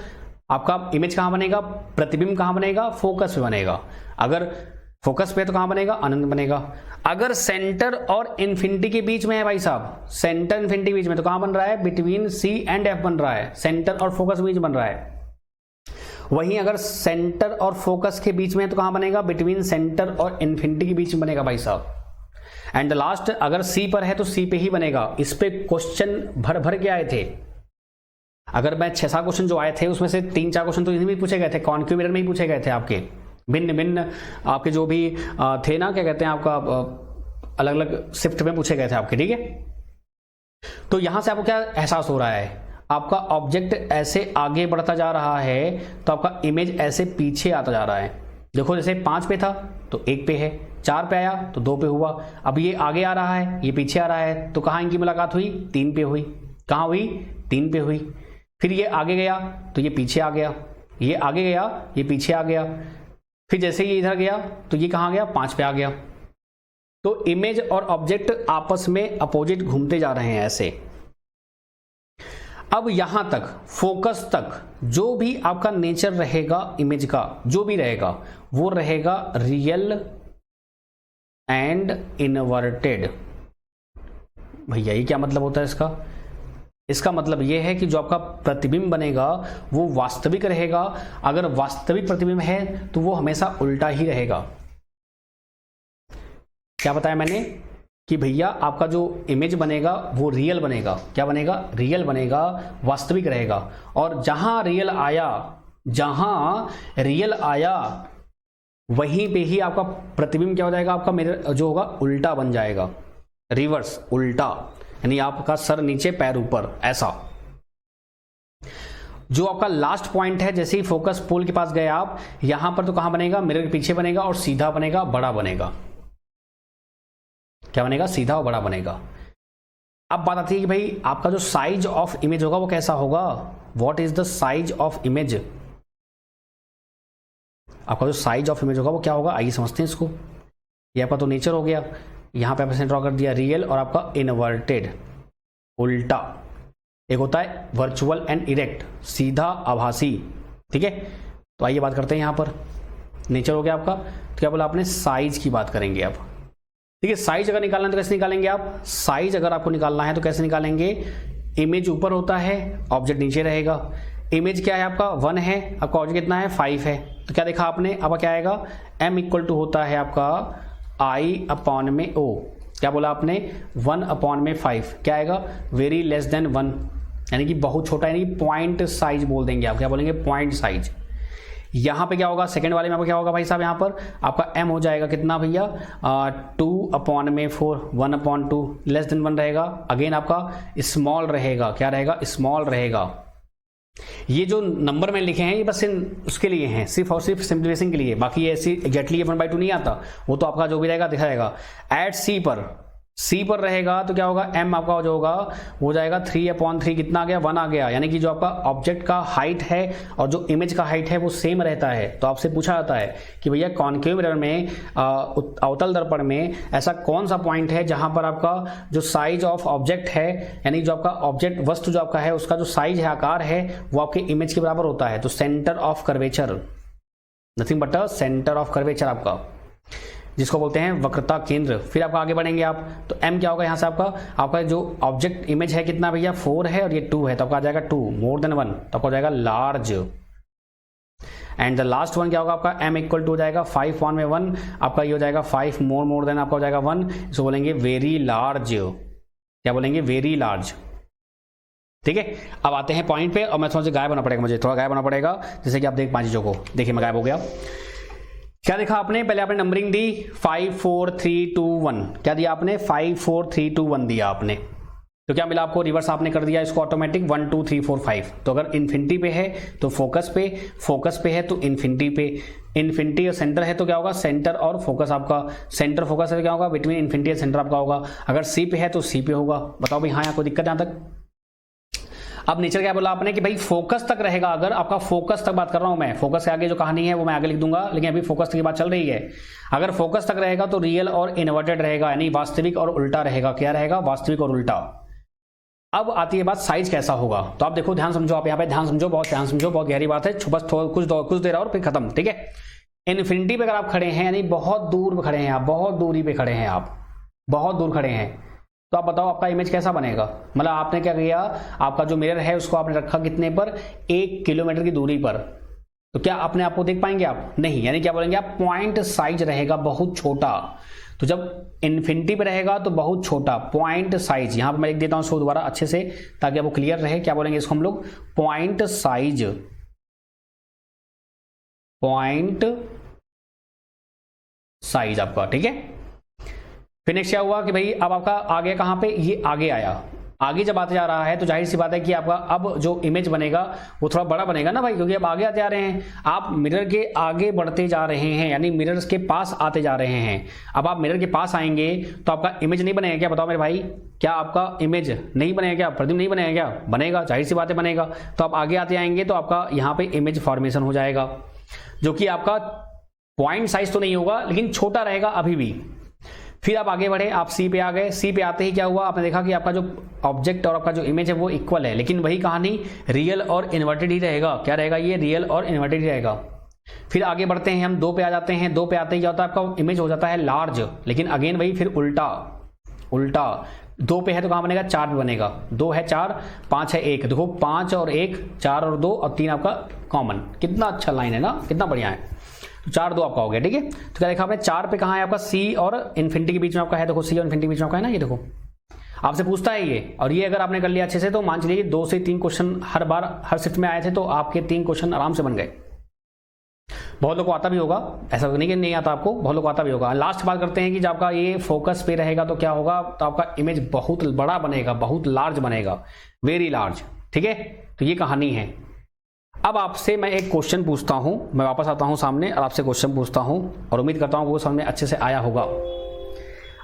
[SPEAKER 1] आपका इमेज कहां बनेगा, प्रतिबिंब कहां बनेगा, फोकस पे बनेगा। अगर फोकस पे तो कहां बनेगा, अनंत बनेगा। अगर सेंटर और इन्फिनिटी के बीच में है भाई साहब, सेंटर इन्फिनिटी बीच में, तो कहां बन रहा है, बिटवीन सी एंड एफ बन रहा है, सेंटर और फोकस बीच बन रहा है। वहीं अगर सेंटर और फोकस के बीच में है तो कहां बनेगा, बिटवीन सेंटर और इन्फिनिटी के बीच में बनेगा भाई साहब। एंड लास्ट अगर सी पर है तो सी पे ही बनेगा। इस पे क्वेश्चन भर भर के आए थे, अगर मैं 6-7 क्वेश्चन जो आए थे उसमें से 3-4 क्वेश्चन तो इन्हीं में पूछे गए थे, कॉन्केव मिरर में ही पूछे गए थे आपके, भिन्न भिन्न आपके जो भी थे ना, क्या कहते हैं आपका, अलग अलग शिफ्ट में पूछे गए थे आपके, ठीक है। तो यहां से आपको क्या एहसास हो रहा है, आपका ऑब्जेक्ट ऐसे आगे बढ़ता जा रहा है तो आपका इमेज ऐसे पीछे आता जा रहा है। देखो जैसे 5 पे था तो 1 पे है, 4 पे आया तो 2 पे हुआ, अब ये आगे आ रहा है, ये पीछे आ रहा है, तो कहाँ इनकी मुलाकात हुई, 3 पे हुई। कहाँ हुई, 3 पे हुई। फिर ये आगे गया तो ये पीछे आ गया, ये आगे गया ये पीछे आ गया, फिर जैसे ये इधर गया तो ये कहाँ गया, 5 पे आ गया। तो इमेज और ऑब्जेक्ट आपस में अपोजिट घूमते जा रहे हैं ऐसे। अब यहां तक फोकस तक जो भी आपका नेचर रहेगा इमेज का, जो भी रहेगा वो रहेगा रियल एंड इनवर्टेड। भैया ये क्या मतलब होता है इसका, इसका मतलब ये है कि जो आपका प्रतिबिंब बनेगा वो वास्तविक रहेगा। अगर वास्तविक प्रतिबिंब है तो वो हमेशा उल्टा ही रहेगा। क्या बताया मैंने कि भैया आपका जो इमेज बनेगा वो रियल बनेगा। क्या बनेगा, रियल बनेगा, वास्तविक रहेगा। और जहां रियल आया वहीं पे ही आपका प्रतिबिंब क्या हो जाएगा, आपका मिरर जो होगा उल्टा बन जाएगा, रिवर्स, उल्टा, यानी आपका सर नीचे पैर ऊपर, ऐसा। जो आपका लास्ट पॉइंट है, जैसे ही फोकस पोल के पास गए आप, यहां पर तो कहां बनेगा, मिरर के पीछे बनेगा और सीधा बनेगा, बड़ा बनेगा। क्या बनेगा, सीधा और बड़ा बनेगा। अब बात आती है कि भाई आपका जो साइज ऑफ इमेज होगा वो कैसा होगा, what is the size of image. आपका जो साइज ऑफ इमेज होगा वो क्या होगा, आइए समझते हैं इसको। ये आपका तो नेचर हो गया, यहां पे आपने ड्रॉ कर दिया रियल और आपका इनवर्टेड, उल्टा। एक होता है वर्चुअल एंड इरेक्ट, सीधा आभासी, ठीक है। तो आइए बात करते हैं यहां पर, नेचर हो गया आपका। तो क्या बोला आपने, साइज की बात करेंगे आप, ठीक है। साइज अगर निकालना है तो कैसे निकालेंगे आप, साइज अगर आपको निकालना है तो कैसे निकालेंगे, इमेज ऊपर होता है, ऑब्जेक्ट नीचे रहेगा। इमेज क्या है आपका 1 है, आपका ऑब्जेक्ट कितना है 5 है, तो क्या देखा आपने, अब क्या आएगा, m इक्वल टू होता है आपका I/O। क्या बोला आपने, 1/5 क्या आएगा, वेरी लेस देन 1, यानी कि बहुत छोटा, यानी कि पॉइंट साइज बोल देंगे आप, क्या बोलेंगे, पॉइंट साइज। यहाँ पे क्या होगा, सेकंड वाले में आपका क्या होगा भाई साहब, यहाँ पर आपका m हो जाएगा कितना भैया, 2/4, 1/2, लेस देन 1 रहेगा। अगेन आपका स्मॉल रहेगा, क्या रहेगा, स्मॉल रहेगा। ये जो नंबर में लिखे हैं ये बस उसके लिए हैं, सिर्फ और सिर्फ सिंप्लीफिकेशन के लिए, बाकी ऐसी एग्जैक्टली 1/2 नहीं आता, वो तो आपका जो भी रहेगा दिखाएगा। एट सी पर रहेगा तो क्या होगा, m आपका जो होगा वो जाएगा 3/3, कितना आ गया, 1 आ गया। यानी कि जो आपका ऑब्जेक्ट का हाइट है और जो इमेज का हाइट है वो सेम रहता है। तो आपसे पूछा जाता है कि भैया कॉनकेव मिरर में, अवतल दर्पण में ऐसा कौन सा पॉइंट है जहां पर आपका जो साइज ऑफ ऑब्जेक्ट है, यानी जो आपका ऑब्जेक्ट वस्तु जो आपका है उसका जो साइज है, आकार है, वो आपके इमेज के बराबर होता है। तो centre of curvature, nothing but a centre of curvature आपका, जिसको बोलते हैं वक्रता केंद्र। फिर आपका आगे बढ़ेंगे आप, तो m क्या होगा यहाँ से आपका जो ऑब्जेक्ट इमेज है कितना भैया, 4 है और ये 2 है, तो आपका आ जाएगा 2 मोर देन 1, तो आपका हो जाएगा large. And the last one क्या होगा आपका, m इक्वल टू हो जाएगा 5/1, आपका ये हो जाएगा 5 मोर देन आपका हो जाएगा 1, इसको बोलेंगे वेरी लार्ज, क्या बोलेंगे, वेरी लार्ज। ठीक है, अब आते हैं पॉइंट पे, और मैं थोड़ा सा गायब होना पड़ेगा, मुझे थोड़ा गायब होना पड़ेगा, जैसे कि आप देख पाए चीजों को। देखिए मैं गायब हो गया, क्या देखा आपने, पहले आपने नंबरिंग दी 5 4 3 2 1, क्या दिया आपने, 5 4 3 2 1 दिया आपने, तो क्या मिला आपको, रिवर्स आपने कर दिया इसको ऑटोमेटिक, 1 2 3 4 5। तो अगर इन्फिनिटी पे है तो फोकस पे है तो इन्फिनिटी पे, इन्फिनिटी और सेंटर है तो क्या होगा, सेंटर और फोकस आपका, सेंटर फोकस है तो क्या होगा, बिटवीन इन्फिनिटी और सेंटर आपका होगा। अगर सी पे है तो सी पे होगा। बताओ भाई, हाँ यहाँ कोई दिक्कत यहाँ तक। अब नेचर क्या बोला आपने कि भाई फोकस तक रहेगा, अगर आपका फोकस तक बात कर रहा हूं मैं, फोकस के आगे जो कहानी है वो मैं आगे लिख दूंगा, लेकिन अभी फोकस तक की बात चल रही है। अगर फोकस तक रहेगा तो रियल और इन्वर्टेड रहेगा, यानी वास्तविक और उल्टा रहेगा। क्या रहेगा, वास्तविक और उल्टा। अब आती है बात साइज कैसा होगा, तो आप देखो, ध्यान समझो, आप यहाँ पे ध्यान समझो, बहुत गहरी बात है, बस कुछ देर और फिर खत्म। ठीक है, इन्फिनिटी पे अगर आप खड़े हैं, यानी बहुत दूर खड़े हैं आप, बहुत दूरी पे खड़े हैं आप, बहुत दूर खड़े हैं, तो आप बताओ आपका इमेज कैसा बनेगा। मतलब आपने क्या किया, आपका जो मिरर है उसको आपने रखा कितने पर, 1 किलोमीटर की दूरी पर, तो क्या अपने आप को देख पाएंगे आप, नहीं। यानी क्या बोलेंगे आप, पॉइंट साइज रहेगा बहुत छोटा। तो जब इन्फिनिटी पे रहेगा तो बहुत छोटा पॉइंट साइज, यहां पर मैं लिख देता हूं इसको दोबारा अच्छे से ताकि आपको क्लियर रहे। क्या बोलेंगे इसको हम लोग, पॉइंट साइज, पॉइंट साइज आपका। ठीक है, फिर नेक्स्ट क्या हुआ कि भाई अब आपका आगे कहां पे, ये आगे आया, आगे जब आते जा रहा है तो जाहिर सी बात है कि आपका अब जो इमेज बनेगा वो थोड़ा बड़ा बनेगा ना भाई, क्योंकि अब आगे आते जा रहे हैं, आप मिरर के आगे बढ़ते जा रहे हैं, यानी मिरर्स के पास आते जा रहे हैं। अब आप मिरर के पास आएंगे तो आपका इमेज नहीं बनेगा क्या, बताओ मेरे भाई, क्या आपका इमेज नहीं बनेगा क्या, प्रतिबिंब नहीं बनेगा क्या, बनेगा, जाहिर सी बात है बनेगा। तो आप आगे आते आएंगे तो आपका यहाँ पे इमेज फॉर्मेशन हो जाएगा, जो कि आपका पॉइंट साइज तो नहीं होगा लेकिन छोटा रहेगा अभी भी। फिर आप आगे बढ़े, आप सी पे आ गए, सी पे आते ही क्या हुआ, आपने देखा कि आपका जो ऑब्जेक्ट और आपका जो इमेज है वो इक्वल है, लेकिन वही कहानी रियल और इन्वर्टेड ही रहेगा। क्या रहेगा, ये रियल और इन्वर्टेड ही रहेगा। फिर आगे बढ़ते हैं हम, 2 पे आ जाते हैं, 2 पे आते ही क्या होता है, आपका इमेज हो जाता है लार्ज, लेकिन अगेन वही फिर उल्टा, 2 पे है तो कहां बनेगा, 4 पे बनेगा, 2 है 4, 5 है 1, देखो 5 और 1, 4 और 2 और 3 आपका कॉमन। कितना अच्छा लाइन है ना, कितना बढ़िया है। तो 4 2 आपका हो गया। ठीक है, तो क्या देखा आपने, 4 पे कहां है आपका, सी और इन्फिनिटी के बीच में आपका है, देखो सी और इन्फिनिटी के बीच में आपका है ना, ये देखो आपसे पूछता है ये, और ये अगर आपने कर लिया अच्छे से तो मान चलिए 2 से 3 क्वेश्चन हर बार हर शिफ्ट में आए थे, तो आपके 3 क्वेश्चन आराम से बन गए। बहुत लोग को आता भी होगा, ऐसा नहीं कि नहीं आता आपको, बहुत लोग को आता भी होगा। लास्ट बात करते हैं कि जब आपका ये फोकस पे रहेगा तो क्या होगा, तो आपका इमेज बहुत बड़ा बनेगा, बहुत लार्ज बनेगा, वेरी लार्ज। ठीक है, तो ये कहानी है। अब आपसे मैं एक क्वेश्चन पूछता हूं, मैं वापस आता हूं सामने और आपसे क्वेश्चन पूछता हूं, और उम्मीद करता हूं वो समझ में अच्छे से आया होगा।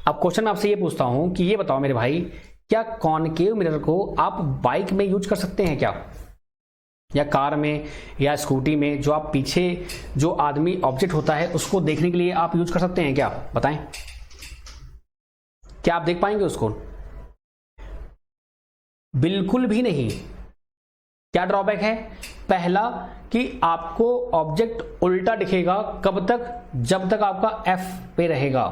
[SPEAKER 1] अब क्वेश्चन मैं आपसे ये पूछता हूं कि ये बताओ मेरे भाई, क्या कॉनकेव मिरर को आप बाइक में यूज कर सकते हैं क्या, या कार में या स्कूटी में, जो आप पीछे जो आदमी ऑब्जेक्ट होता है उसको देखने के लिए आप यूज कर सकते हैं क्या, बताएं, क्या आप देख पाएंगे उसको? बिल्कुल भी नहीं। क्या ड्रॉबैक है, पहला कि आपको ऑब्जेक्ट उल्टा दिखेगा, कब तक, जब तक आपका F पे रहेगा।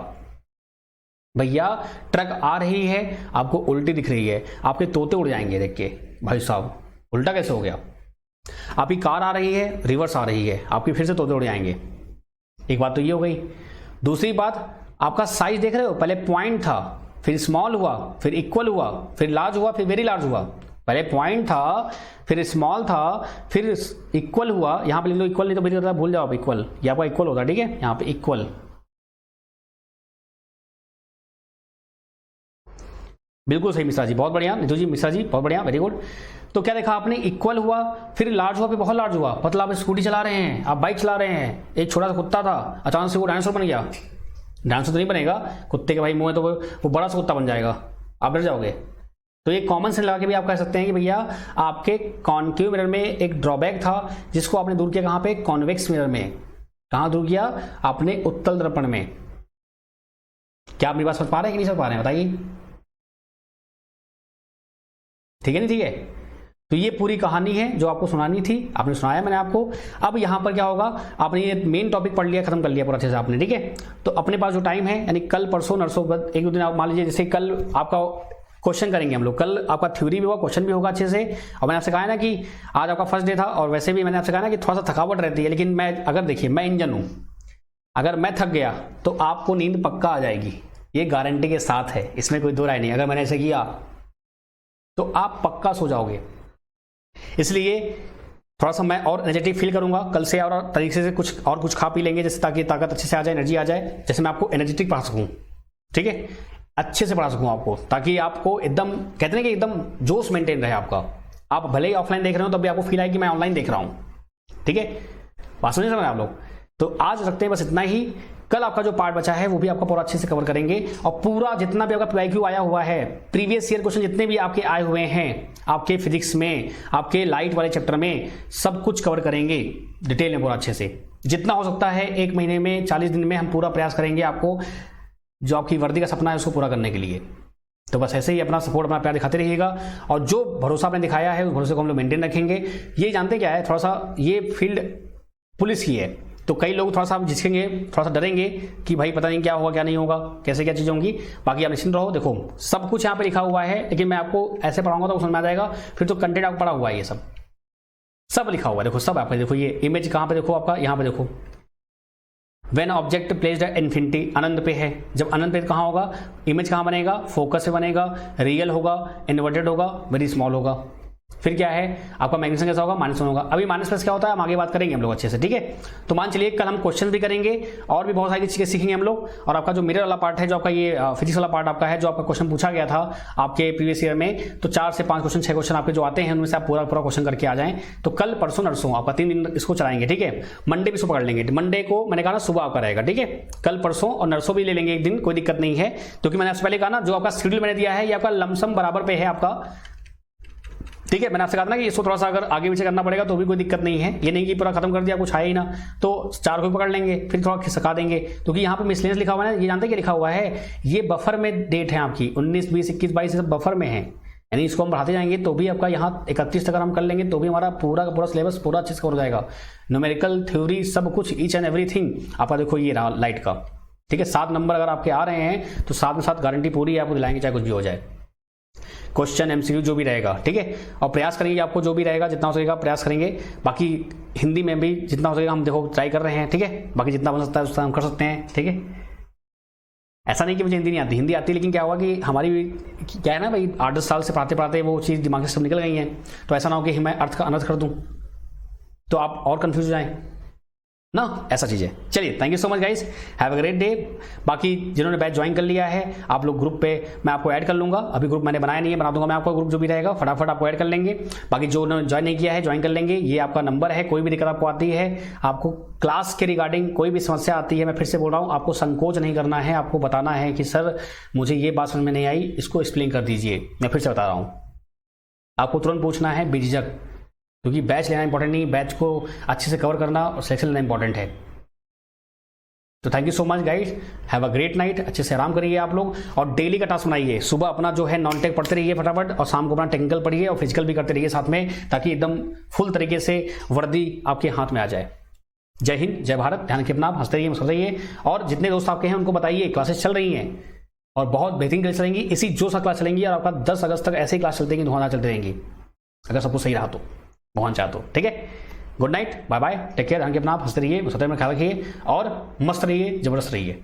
[SPEAKER 1] भैया ट्रक आ रही है, आपको उल्टी दिख रही है, आपके तोते उड़ जाएंगे देख के, भाई साहब उल्टा कैसे हो गया। आपकी कार आ रही है, रिवर्स आ रही है, आपकी फिर से तोते उड़ जाएंगे। एक बात तो ये हो गई। दूसरी बात, आपका साइज देख रहे हो, पहले पॉइंट था, फिर स्मॉल हुआ, फिर इक्वल हुआ, फिर लार्ज हुआ, फिर वेरी लार्ज हुआ। पहले पॉइंट था, फिर स्मॉल था, फिर इक्वल हुआ। यहां पे लिख लो इक्वल, नहीं तो बेटा भूल जाओ आप इक्वल, ये आपका इक्वल होता है, ठीक है। यहां पे इक्वल, बिल्कुल सही मिश्रा जी, बहुत बढ़िया। निधु जी, मिश्रा जी, बहुत बढ़िया, वेरी गुड। तो क्या देखा आपने, इक्वल हुआ, फिर लार्ज हुआ, फिर बहुत लार्ज हुआ। मतलब आप स्कूटी चला रहे हैं, आप बाइक चला रहे हैं, एक छोटा सा कुत्ता था, अचानक से वो डायनासोर बन गया। डायनासोर तो नहीं बनेगा, कुत्ते के भाई मुंह है तो वो बड़ा सा कुत्ता बन जाएगा, आप डर जाओगे। तो ये कॉमन सेंस लगा के भी आप कह सकते हैं कि भैया आपके कॉन्केव मिरर में एक ड्रॉबैक था, जिसको आपने दूर किया कहां पे, कॉन्वेक्स मिरर में। कहां दूर किया आपने, उत्तल दर्पण में। क्या आप मेरी बात समझ पा रहे हैं कि नहीं समझ पा रहे हैं, बताइए। ठीक है, नहीं ठीक है। तो ये पूरी कहानी है जो आपको सुनानी थी, आपने सुनाया मैंने आपको। अब यहां पर क्या होगा, आपने ये मेन टॉपिक पढ़ लिया, खत्म कर लिया पूरा अच्छे से आपने, ठीक है। तो अपने पास जो टाइम है, यानी कल परसों नरसों एक दो दिन आप मान लीजिए, जैसे कल आपका क्वेश्चन करेंगे हम लोग, कल आपका थ्योरी भी होगा, क्वेश्चन भी होगा अच्छे से। और मैंने आपसे कहा ना कि आज आपका फर्स्ट डे था, और वैसे भी मैंने आपसे कहा ना कि थोड़ा सा थकावट रहती है, लेकिन मैं अगर देखिए, मैं इंजन हूं, अगर मैं थक गया तो आपको नींद पक्का आ जाएगी, ये गारंटी के साथ है, इसमें कोई दो राय नहीं। अगर मैंने ऐसे किया तो आप पक्का सो जाओगे। इसलिए थोड़ा सा मैं और एनर्जेटिक फील करूंगा कल से, और तरीके से कुछ खा पी लेंगे, जैसे ताकि ताकत अच्छे से आ जाए, एनर्जी आ जाए, जैसे मैं आपको एनर्जेटिक पढ़ा सकूं, ठीक है, अच्छे से पढ़ा सकूं आपको, ताकि आपको एकदम, कहते हैं कि एकदम जोश मेंटेन रहे आपका। आप भले ही ऑफलाइन देख रहे हो तब भी आपको फील आए कि मैं ऑनलाइन देख रहा हूं, ठीक है। बात समझ रहे हैं आप लोग। तो आज रखते हैं बस इतना ही। कल आपका जो पार्ट बचा है वो भी आपका पूरा अच्छे से कवर करेंगे, और पूरा जितना भी आपका PYQ आया हुआ है, प्रीवियस ईयर क्वेश्चन जितने भी आपके आए हुए हैं, आपके फिजिक्स में, आपके लाइट वाले चैप्टर में, सब कुछ कवर करेंगे डिटेल में पूरा अच्छे से। जितना हो सकता है 1 महीने में, 40 दिन में हम पूरा प्रयास करेंगे आपको जो आपकी वर्दी का सपना है उसको पूरा करने के लिए। तो बस ऐसे ही अपना सपोर्ट, अपना प्यार दिखाते रहिएगा, और जो भरोसा आपने दिखाया है उस भरोसे को हम लोग मेंटेन रखेंगे। ये जानते क्या है, थोड़ा सा ये फील्ड पुलिस की है, तो कई लोग थोड़ा सा झिझकेंगे, थोड़ा सा डरेंगे कि भाई पता नहीं क्या होगा क्या नहीं होगा, कैसे क्या चीज़ होंगी। बाकी आप निश्चिंत रहो, देखो सब कुछ यहाँ पे लिखा हुआ है, लेकिन मैं आपको ऐसे पढ़ाऊंगा तो समझ में आ जाएगा। फिर तो कंटेंट आपको पढ़ा हुआ है, ये सब लिखा हुआ है, देखो सब आपको। देखो ये इमेज कहाँ पे, देखो आपका यहाँ पे देखो, when object placed at infinity, अनंत पे है। जब अनंत पे कहाँ होगा, इमेज कहाँ बनेगा, फोकस पे बनेगा, रियल होगा, इन्वर्टेड होगा, वेरी स्मॉल होगा। फिर क्या है आपका मैग्नीफिकेशन कैसा होगा, -1 होगा। अभी माइनस प्लस क्या होता है हम आगे बात करेंगे हम लोग अच्छे से, ठीक है। तो मान चलिए कल हम क्वेश्चन भी करेंगे और भी बहुत सारी चीजें सीखेंगे हम लोग। और आपका जो मिरर वाला पार्ट है, जो आपका ये फिजिक्स वाला पार्ट आपका है, जो आपका क्वेश्चन पूछा गया था आपके प्रीवियस ईयर में, तो 4 से 5 क्वेश्चन, 6 क्वेश्चन आपके जो आते हैं उनमें से आप पूरा क्वेश्चन करके आ जाएं। तो कल परसों नरसों आपका 3 दिन इसको चलाएंगे, ठीक है। मंडे भी इसको पकड़ लेंगे। मंडे को मैंने कहा ना सुबह आपका रहेगा, ठीक है। कल परसों और नरसों भी ले लेंगे एक दिन, कोई दिक्कत नहीं है, क्योंकि मैंने आपसे पहले कहा ना जो आपका शेड्यूल मैंने दिया है ये आपका लमसम बराबर पे है आपका, ठीक है। मैंने आपसे कहा ना कि इसको थोड़ा सा अगर आगे पीछे करना पड़ेगा तो भी कोई दिक्कत नहीं है, ये नहीं कि पूरा खत्म कर दिया कुछ आया ही ना, तो 4 को पकड़ लेंगे, फिर थोड़ा खिसका देंगे। क्योंकि यहाँ पे मिसलेनियस लिखा हुआ है, ये जानते हैं क्या लिखा हुआ है, ये बफर में डेट है आपकी 19, 20, 21, 22 सब बफर में है, यानी इसको हम बढ़ाते जाएंगे तो भी आपका यहाँ 31 तक हम कर लेंगे तो भी हमारा पूरा का पूरा सिलेबस पूरा अच्छे से कवर हो जाएगा। न्यूमेरिकल, थ्योरी, सब कुछ, ईच एंड एवरीथिंग आपका देखो ये रहा लाइट का, ठीक है। 7 नंबर अगर आपके आ रहे हैं तो 7 में 7 गारंटी पूरी आपको दिलाएंगे, चाहे कुछ भी हो जाए। क्वेश्चन MCQ जो भी रहेगा, ठीक है। और प्रयास करेंगे आपको जो भी रहेगा जितना हो सकेगा प्रयास करेंगे। बाकी हिंदी में भी जितना हो सकेगा हम देखो ट्राई कर रहे हैं, ठीक है। बाकी जितना बन सकता है उतना हम कर सकते हैं, ठीक है। ऐसा नहीं कि मुझे हिंदी नहीं आती, हिंदी आती है, लेकिन क्या हुआ कि हमारी क्या है ना भाई 8-10 साल से पढ़ाते पढ़ाते वो चीज़ दिमाग से सब निकल गई है। तो ऐसा ना हो कि मैं अर्थ का अनर्थ कर दूं तो आप और कंफ्यूज हो जाएं ना, ऐसा चीज़ है। चलिए, thank you so much guys, have a great day. बाकी जिन्होंने बैच ज्वाइन कर लिया है आप लोग ग्रुप पे मैं आपको ऐड कर लूंगा, अभी ग्रुप मैंने बनाया नहीं है, बना दूंगा मैं आपको ग्रुप जो भी रहेगा, फटाफट आपको ऐड कर लेंगे। बाकी जो ज्वाइन नहीं किया है ज्वाइन कर लेंगे, ये आपका नंबर है। कोई भी दिक्कत आपको आती है, आपको क्लास के रिगार्डिंग कोई भी समस्या आती है, मैं फिर से बोल रहा हूँ, आपको संकोच नहीं करना है, आपको बताना है कि सर मुझे ये बात समझ में नहीं आई, इसको एक्सप्लेन कर दीजिए। मैं फिर से बता रहा हूँ, आपको तुरंत पूछना है बेझिझक, क्योंकि बैच लेना इंपॉर्टेंट नहीं, बैच को अच्छे से कवर करना और सिलेक्शन लेना इंपॉर्टेंट है। तो thank you so much guys, have a great night, अच्छे से आराम करिए आप लोग, और डेली का टास्क बनाइए। सुबह अपना जो है नॉन टेक पढ़ते रहिए फटाफट, और शाम को अपना टेक्निकल पढ़िए और फिजिकल भी करते रहिए साथ में, ताकि एकदम फुल तरीके से वर्दी आपके हाथ में आ जाए। जय हिंद, जय भारत, ध्यान रखिए अपना, हंसते रहिए, मुस्कुराते रहिए, और जितने दोस्त आपके हैं उनको बताइए क्लासेस चल रही हैं और बहुत बेहतरीन क्लास चलेंगी, इसी जोश का क्लास चलेंगी, और आपका 10 अगस्त तक ऐसी क्लास चलती है कि धुआं चलती रहेंगी, अगर सब कुछ सही रहा तो, भगवान चाह तो, ठीक है। Good night, bye bye, take care, ध्यान रखिए अपना, हंसते रहिए, मुस्कुराते रहिए, ख्याल रखिए, और मस्त रहिए, जबरदस्त रहिए।